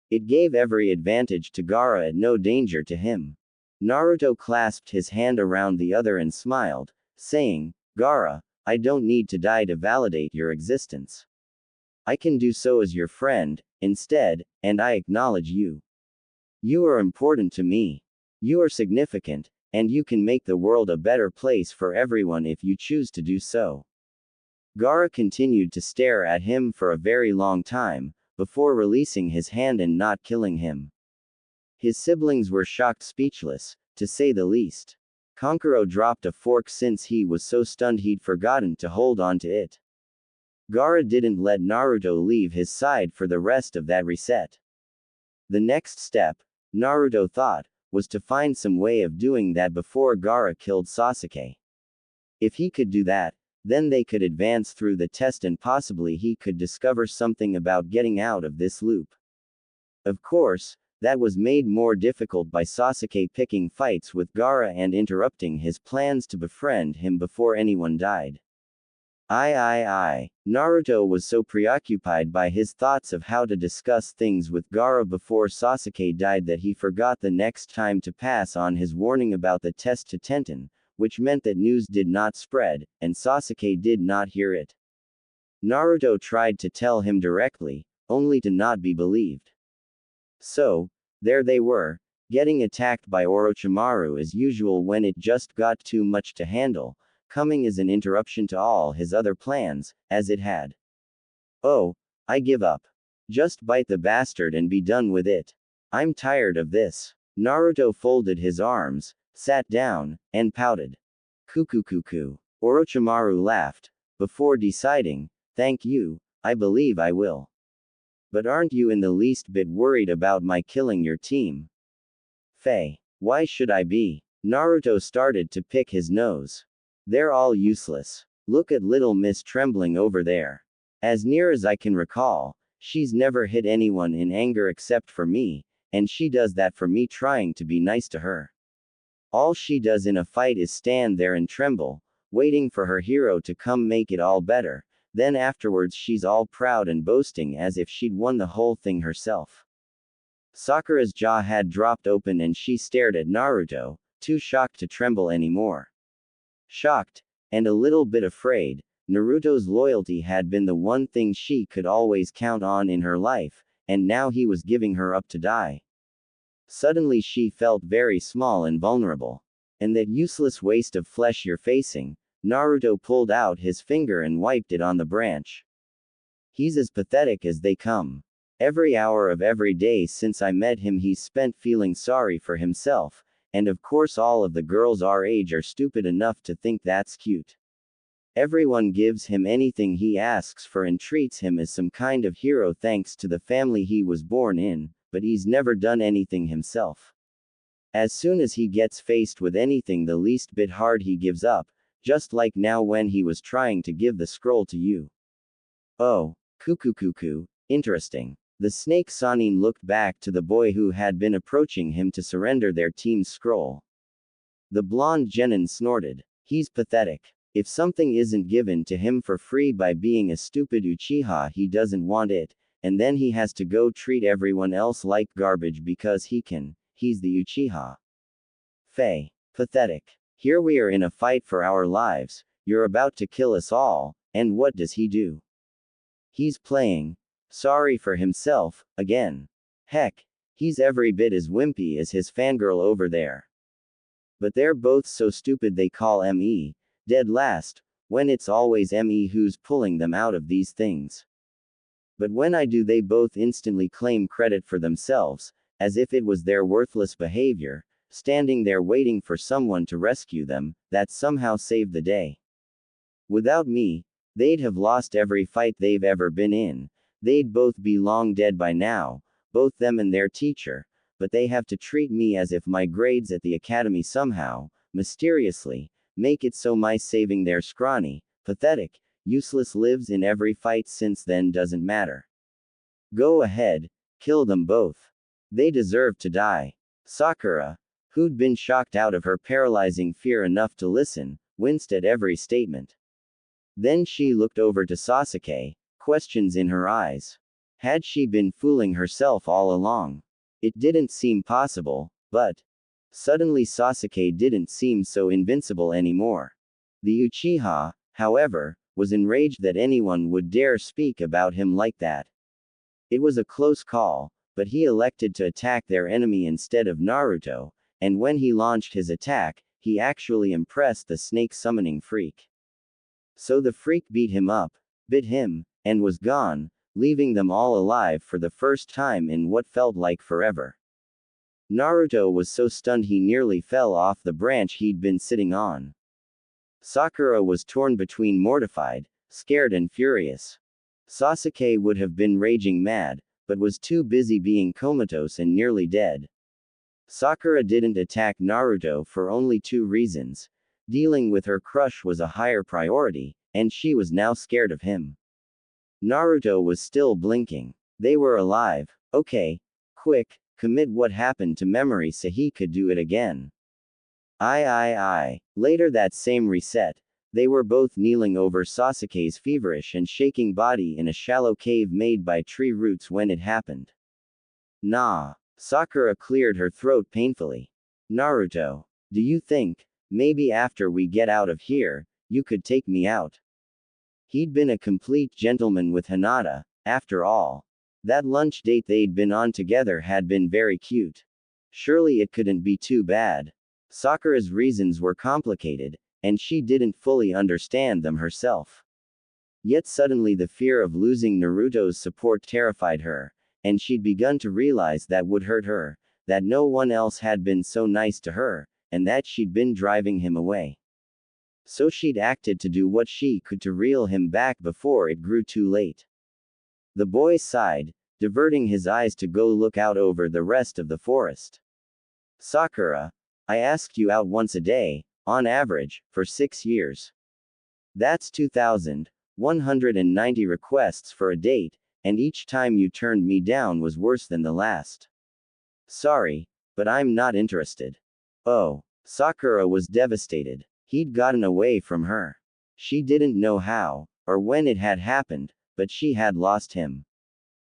It gave every advantage to Gaara at no danger to him. Naruto clasped his hand around the other and smiled, saying, "Gaara, I don't need to die to validate your existence. I can do so as your friend, instead, and I acknowledge you. You are important to me. You are significant, and you can make the world a better place for everyone if you choose to do so." Gaara continued to stare at him for a very long time, before releasing his hand and not killing him. His siblings were shocked speechless, to say the least. Kankuro dropped a fork since he was so stunned he'd forgotten to hold on to it. Gaara didn't let Naruto leave his side for the rest of that reset. The next step, Naruto thought, was to find some way of doing that before Gaara killed Sasuke. If he could do that, then they could advance through the test and possibly he could discover something about getting out of this loop. Of course, that was made more difficult by Sasuke picking fights with Gaara and interrupting his plans to befriend him before anyone died. Naruto was so preoccupied by his thoughts of how to discuss things with Gaara before Sasuke died that he forgot the next time to pass on his warning about the test to Tenten, which meant that news did not spread, and Sasuke did not hear it. Naruto tried to tell him directly, only to not be believed. So, there they were, getting attacked by Orochimaru as usual when it just got too much to handle, coming as an interruption to all his other plans, as it had. "Oh, I give up. Just bite the bastard and be done with it. I'm tired of this." Naruto folded his arms, sat down, and pouted. "Kuku. Orochimaru laughed, before deciding, "Thank you, I believe I will. But aren't you in the least bit worried about my killing your team?" "Faye. Why should I be?" Naruto started to pick his nose. "They're all useless. Look at little Miss Trembling over there. As near as I can recall, she's never hit anyone in anger except for me, and she does that for me trying to be nice to her. All she does in a fight is stand there and tremble, waiting for her hero to come make it all better, then afterwards she's all proud and boasting as if she'd won the whole thing herself." Sakura's jaw had dropped open and she stared at Naruto, too shocked to tremble anymore. Shocked, and a little bit afraid, Naruto's loyalty had been the one thing she could always count on in her life, and now he was giving her up to die. Suddenly she felt very small and vulnerable. "And that useless waste of flesh you're facing." Naruto pulled out his finger and wiped it on the branch. "He's as pathetic as they come. Every hour of every day since I met him he's spent feeling sorry for himself, and of course all of the girls our age are stupid enough to think that's cute. Everyone gives him anything he asks for and treats him as some kind of hero thanks to the family he was born in, but he's never done anything himself. As soon as he gets faced with anything the least bit hard he gives up, just like now when he was trying to give the scroll to you." "Oh, Cuckoo. Interesting. The snake Sanin looked back to the boy who had been approaching him to surrender their team's scroll. The blonde genin snorted. He's pathetic. If something isn't given to him for free by being a stupid Uchiha, he doesn't want it, and then he has to go treat everyone else like garbage because he can. He's the Uchiha. Faye. Pathetic. Here we are in a fight for our lives, you're about to kill us all, and what does he do? He's playing sorry for himself, again. Heck, he's every bit as wimpy as his fangirl over there. But they're both so stupid they call me dead last, when it's always me who's pulling them out of these things. But when I do, they both instantly claim credit for themselves, as if it was their worthless behavior, standing there waiting for someone to rescue them, that somehow saved the day. Without me, they'd have lost every fight they've ever been in, they'd both be long dead by now, both them and their teacher, but they have to treat me as if my grades at the academy somehow, mysteriously, make it so my saving their scrawny, pathetic, useless lives in every fight since then doesn't matter. Go ahead, kill them both. They deserve to die. Sakura, who'd been shocked out of her paralyzing fear enough to listen, winced at every statement. Then she looked over to Sasuke, questions in her eyes. Had she been fooling herself all along? It didn't seem possible, but suddenly Sasuke didn't seem so invincible anymore. The Uchiha, however, was enraged that anyone would dare speak about him like that. It was a close call, but he elected to attack their enemy instead of Naruto, and when he launched his attack, he actually impressed the snake summoning freak. So the freak beat him up, bit him, and was gone, leaving them all alive for the first time in what felt like forever. Naruto was so stunned he nearly fell off the branch he'd been sitting on. Sakura was torn between mortified, scared and furious. Sasuke would have been raging mad, but was too busy being comatose and nearly dead. Sakura didn't attack Naruto for only two reasons. Dealing with her crush was a higher priority, and she was now scared of him. Naruto was still blinking. They were alive. Okay. Quick, commit what happened to memory so he could do it again. Later that same reset, they were both kneeling over Sasuke's feverish and shaking body in a shallow cave made by tree roots when it happened. Nah. Sakura cleared her throat painfully. Naruto, do you think, maybe after we get out of here, you could take me out? He'd been a complete gentleman with Hinata, after all. That lunch date they'd been on together had been very cute. Surely it couldn't be too bad. Sakura's reasons were complicated, and she didn't fully understand them herself. Yet suddenly the fear of losing Naruto's support terrified her, and she'd begun to realize that would hurt her, that no one else had been so nice to her, and that she'd been driving him away. So she'd acted to do what she could to reel him back before it grew too late. The boy sighed, diverting his eyes to go look out over the rest of the forest. Sakura, I asked you out once a day, on average, for 6 years. That's 2,190 requests for a date, and each time you turned me down was worse than the last. Sorry, but I'm not interested. Oh, Sakura was devastated. He'd gotten away from her. She didn't know how, or when it had happened, but she had lost him.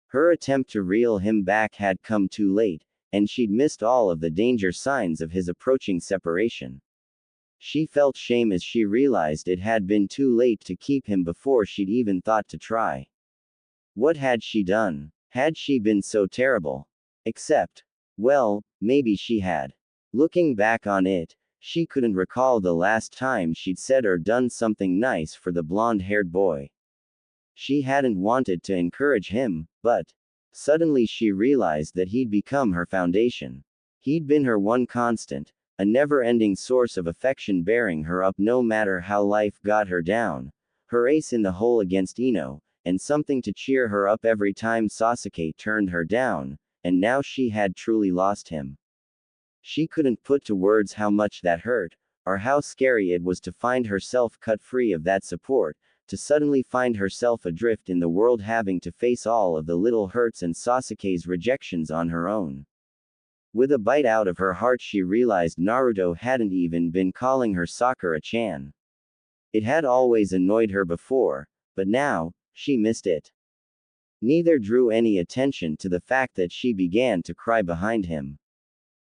Her attempt to reel him back had come too late, and she'd missed all of the danger signs of his approaching separation. She felt shame as she realized it had been too late to keep him before she'd even thought to try. What had she done? Had she been so terrible? Except, well, maybe she had. Looking back on it, she couldn't recall the last time she'd said or done something nice for the blonde-haired boy. She hadn't wanted to encourage him, but suddenly she realized that he'd become her foundation. He'd been her one constant, a never-ending source of affection bearing her up no matter how life got her down, her ace in the hole against Ino, and something to cheer her up every time Sasuke turned her down, and now she had truly lost him. She couldn't put to words how much that hurt, or how scary it was to find herself cut free of that support, to suddenly find herself adrift in the world, having to face all of the little hurts and Sasuke's rejections on her own. With a bite out of her heart, she realized Naruto hadn't even been calling her Sakura-chan. It had always annoyed her before, but now, she missed it. Neither drew any attention to the fact that she began to cry behind him.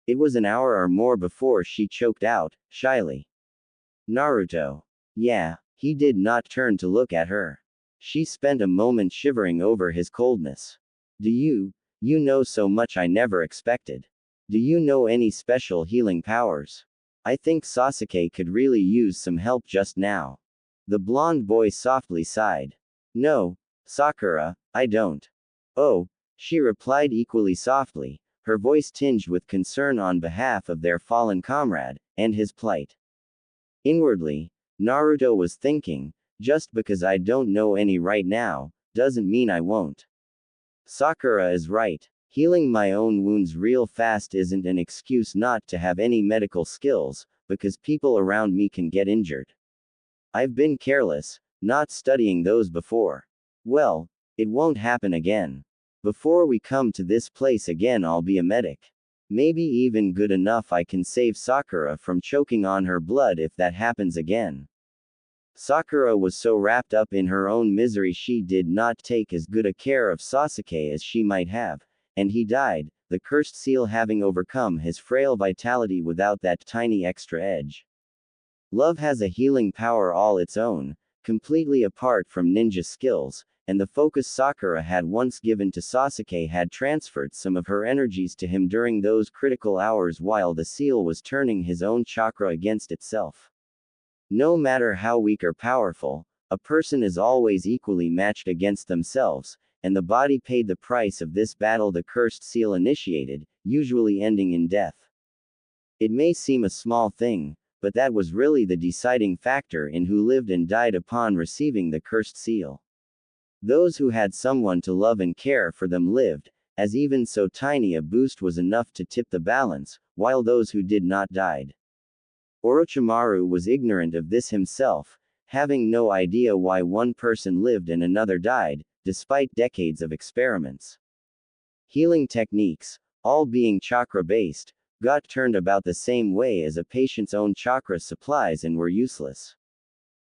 It was an hour or more before she choked out, shyly, "Naruto." Yeah, he did not turn to look at her. She spent a moment shivering over his coldness. You know so much I never expected. Do you know any special healing powers? I think Sasuke could really use some help just now." The blonde boy softly sighed. "No, Sakura, I don't." "Oh," she replied equally softly, her voice tinged with concern on behalf of their fallen comrade, and his plight. Inwardly, Naruto was thinking, just because I don't know any right now, doesn't mean I won't. Sakura is right. Healing my own wounds real fast isn't an excuse not to have any medical skills, because people around me can get injured. I've been careless, not studying those before. Well, it won't happen again. Before we come to this place again, I'll be a medic. Maybe even good enough I can save Sakura from choking on her blood if that happens again." Sakura was so wrapped up in her own misery she did not take as good a care of Sasuke as she might have, and he died, the cursed seal having overcome his frail vitality without that tiny extra edge. Love has a healing power all its own, completely apart from ninja skills, and the focus Sakura had once given to Sasuke had transferred some of her energies to him during those critical hours while the seal was turning his own chakra against itself. No matter how weak or powerful, a person is always equally matched against themselves, and the body paid the price of this battle the cursed seal initiated, usually ending in death. It may seem a small thing, but that was really the deciding factor in who lived and died upon receiving the cursed seal. Those who had someone to love and care for them lived, as even so tiny a boost was enough to tip the balance, while those who did not died. Orochimaru was ignorant of this himself, having no idea why one person lived and another died, despite decades of experiments. Healing techniques, all being chakra-based, got turned about the same way as a patient's own chakra supplies and were useless.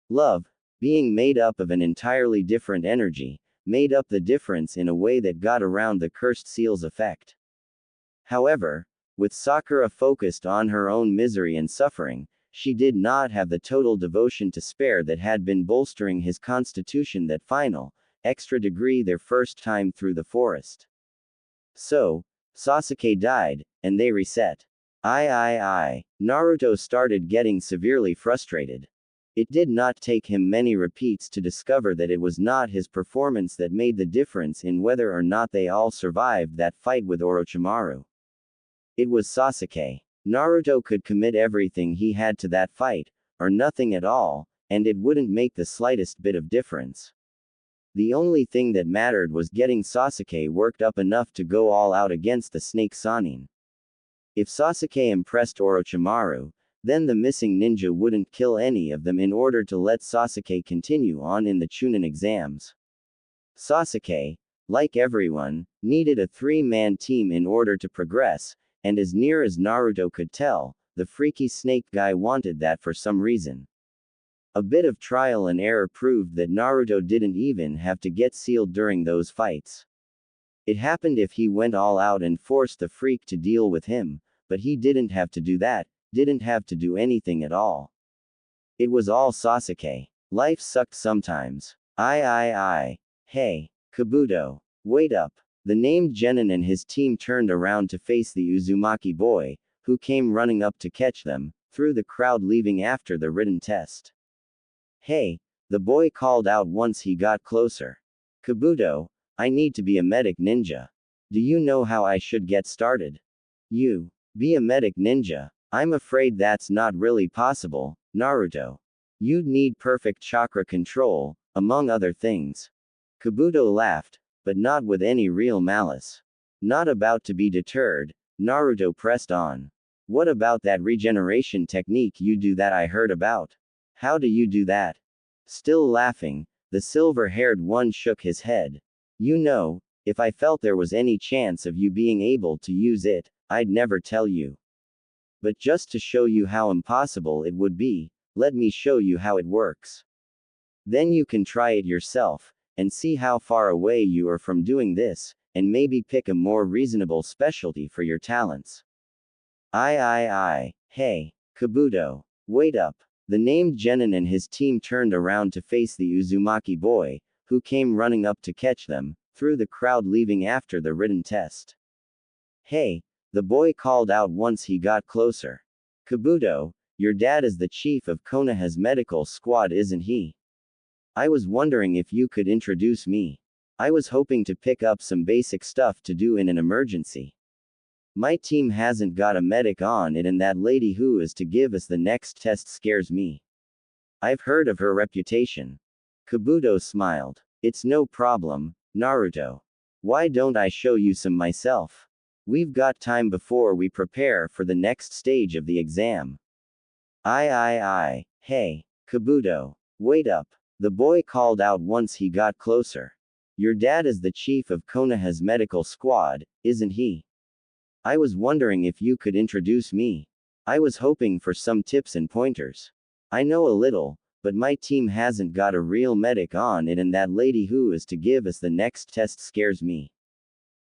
Love, being made up of an entirely different energy, made up the difference in a way that got around the cursed seal's effect. However, with Sakura focused on her own misery and suffering, she did not have the total devotion to spare that had been bolstering his constitution that final, extra degree their first time through the forest. So, Sasuke died, and they reset. Naruto started getting severely frustrated. It did not take him many repeats to discover that it was not his performance that made the difference in whether or not they all survived that fight with Orochimaru. It was Sasuke. Naruto could commit everything he had to that fight, or nothing at all, and it wouldn't make the slightest bit of difference. The only thing that mattered was getting Sasuke worked up enough to go all out against the Snake Sannin. If Sasuke impressed Orochimaru, then the missing ninja wouldn't kill any of them in order to let Sasuke continue on in the Chunin exams. Sasuke, like everyone, needed a three-man team in order to progress, and as near as Naruto could tell, the freaky snake guy wanted that for some reason. A bit of trial and error proved that Naruto didn't even have to get sealed during those fights. It happened if he went all out and forced the freak to deal with him, but he didn't have to do that, didn't have to do anything at all. It was all Sasuke. Life sucked sometimes. Hey, Kabuto. Wait up. The named Genin and his team turned around to face the Uzumaki boy, who came running up to catch them, through the crowd leaving after the written test. Hey, the boy called out once he got closer. Kabuto, I need to be a medic ninja. Do you know how I should get started? You. Be a medic ninja? I'm afraid that's not really possible, Naruto. You'd need perfect chakra control, among other things. Kabuto laughed, but not with any real malice. Not about to be deterred, Naruto pressed on. What about that regeneration technique you do that I heard about? How do you do that? Still laughing, The silver-haired one shook his head. You know, if I felt there was any chance of you being able to use it, I'd never tell you. But just to show you how impossible it would be, let me show you how it works. Then you can try it yourself, and see how far away you are from doing this, and maybe pick a more reasonable specialty for your talents. Hey, Kabuto. Wait up. The named Genin and his team turned around to face the Uzumaki boy, who came running up to catch them, through the crowd leaving after the written test. Hey, the boy called out once he got closer. Kabuto, your dad is the chief of Konoha's medical squad, isn't he? I was wondering if you could introduce me. I was hoping to pick up some basic stuff to do in an emergency. My team hasn't got a medic on it, and that lady who is to give us the next test scares me. I've heard of her reputation. Kabuto smiled. It's no problem, Naruto. Why don't I show you some myself? We've got time before we prepare for the next stage of the exam. Hey, Kabuto. Wait up. The boy called out once he got closer. Your dad is the chief of Konoha's medical squad, isn't he? I was wondering if you could introduce me. I was hoping for some tips and pointers. I know a little, but my team hasn't got a real medic on it, and that lady who is to give us the next test scares me.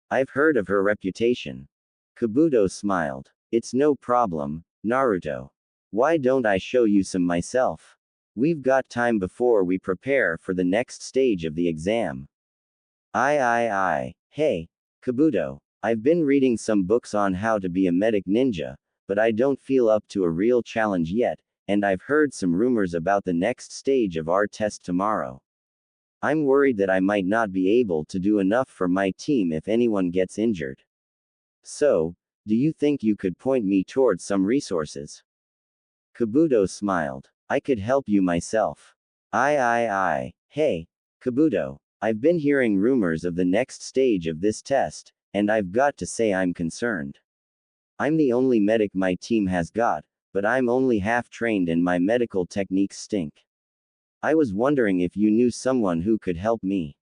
I've heard of her reputation. Kabuto smiled. It's no problem, Naruto. Why don't I show you some myself? We've got time before we prepare for the next stage of the exam. Hey, Kabuto. I've been reading some books on how to be a medic ninja, but I don't feel up to a real challenge yet, and I've heard some rumors about the next stage of our test tomorrow. I'm worried that I might not be able to do enough for my team if anyone gets injured. So, do you think you could point me towards some resources? Kabuto smiled. I could help you myself. Hey, Kabuto. I've been hearing rumors of the next stage of this test, and I've got to say I'm concerned. I'm the only medic my team has got, but I'm only half trained and my medical techniques stink. I was wondering if you knew someone who could help me.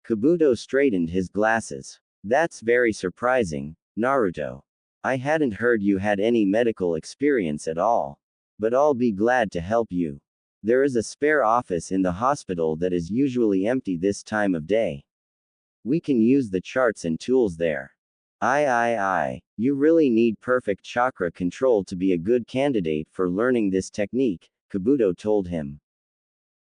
Kabuto straightened his glasses. That's very surprising, Naruto. I hadn't heard you had any medical experience at all. But I'll be glad to help you. There is a spare office in the hospital that is usually empty this time of day. We can use the charts and tools there. You really need perfect chakra control to be a good candidate for learning this technique, Kabuto told him.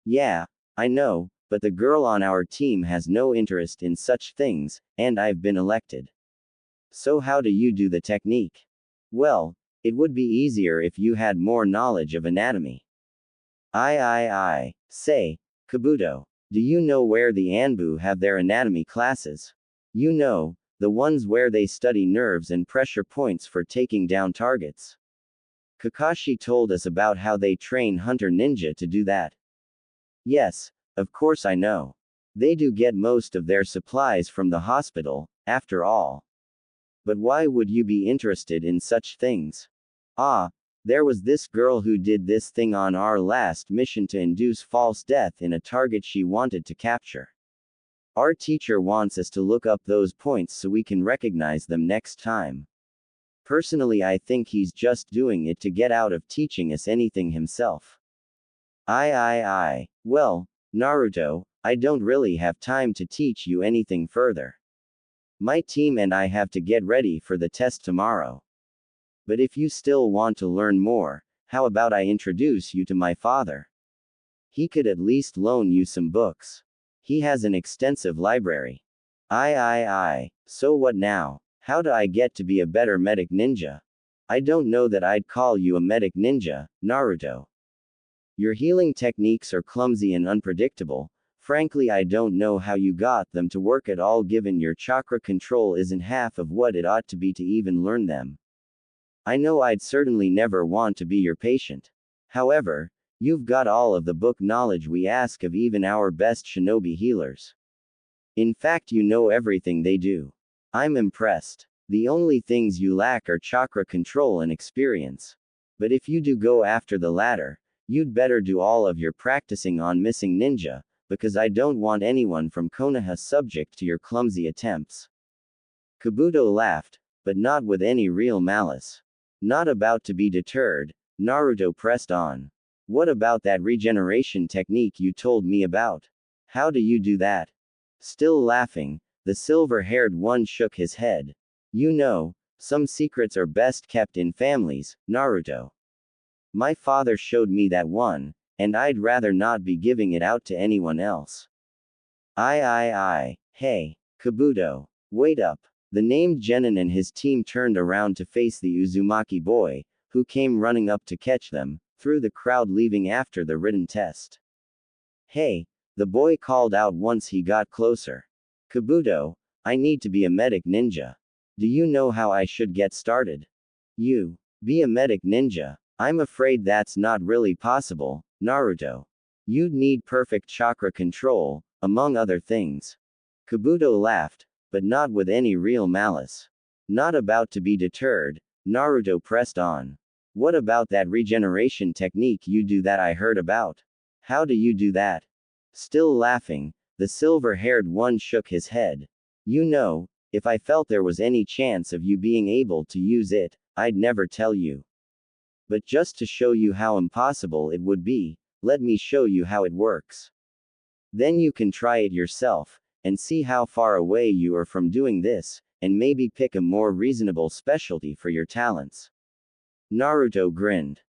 Yeah, I know, but the girl on our team has no interest in such things, and I've been elected. So how do you do the technique? Well, it would be easier if you had more knowledge of anatomy. Say, Kabuto, do you know where the Anbu have their anatomy classes? You know, the ones where they study nerves and pressure points for taking down targets. Kakashi told us about how they train Hunter Ninja to do that. Yes, of course I know. They do get most of their supplies from the hospital, after all. But why would you be interested in such things? There was this girl who did this thing on our last mission to induce false death in a target she wanted to capture. Our teacher wants us to look up those points so we can recognize them next time. Personally, I think he's just doing it to get out of teaching us anything himself. Well, Naruto, I don't really have time to teach you anything further. My team and I have to get ready for the test tomorrow. But if you still want to learn more, how about I introduce you to my father? He could at least loan you some books. He has an extensive library. So what now? How do I get to be a better medic ninja? I don't know that I'd call you a medic ninja, Naruto. Your healing techniques are clumsy and unpredictable. Frankly, I don't know how you got them to work at all, given your chakra control isn't half of what it ought to be to even learn them. I know I'd certainly never want to be your patient. However, you've got all of the book knowledge we ask of even our best shinobi healers. In fact, you know everything they do. I'm impressed. The only things you lack are chakra control and experience. But if you do go after the latter, you'd better do all of your practicing on Missing Ninja, because I don't want anyone from Konoha subject to your clumsy attempts. Kabuto laughed, but not with any real malice. Not about to be deterred, Naruto pressed on. What about that regeneration technique you told me about? How do you do that? Still laughing, the silver-haired one shook his head. You know, some secrets are best kept in families, Naruto. My father showed me that one, and I'd rather not be giving it out to anyone else. Hey, Kabuto. Wait up. The named Genin and his team turned around to face the Uzumaki boy, who came running up to catch them, through the crowd leaving after the written test. Hey, the boy called out once he got closer. Kabuto, I need to be a medic ninja. Do you know how I should get started? You. Be a medic ninja? I'm afraid that's not really possible, Naruto. You'd need perfect chakra control, among other things. Kabuto laughed, but not with any real malice. Not about to be deterred, Naruto pressed on. What about that regeneration technique you do that I heard about? How do you do that? Still laughing, the silver-haired one shook his head. You know, if I felt there was any chance of you being able to use it, I'd never tell you. But just to show you how impossible it would be, let me show you how it works. Then you can try it yourself, and see how far away you are from doing this, and maybe pick a more reasonable specialty for your talents. Naruto grinned.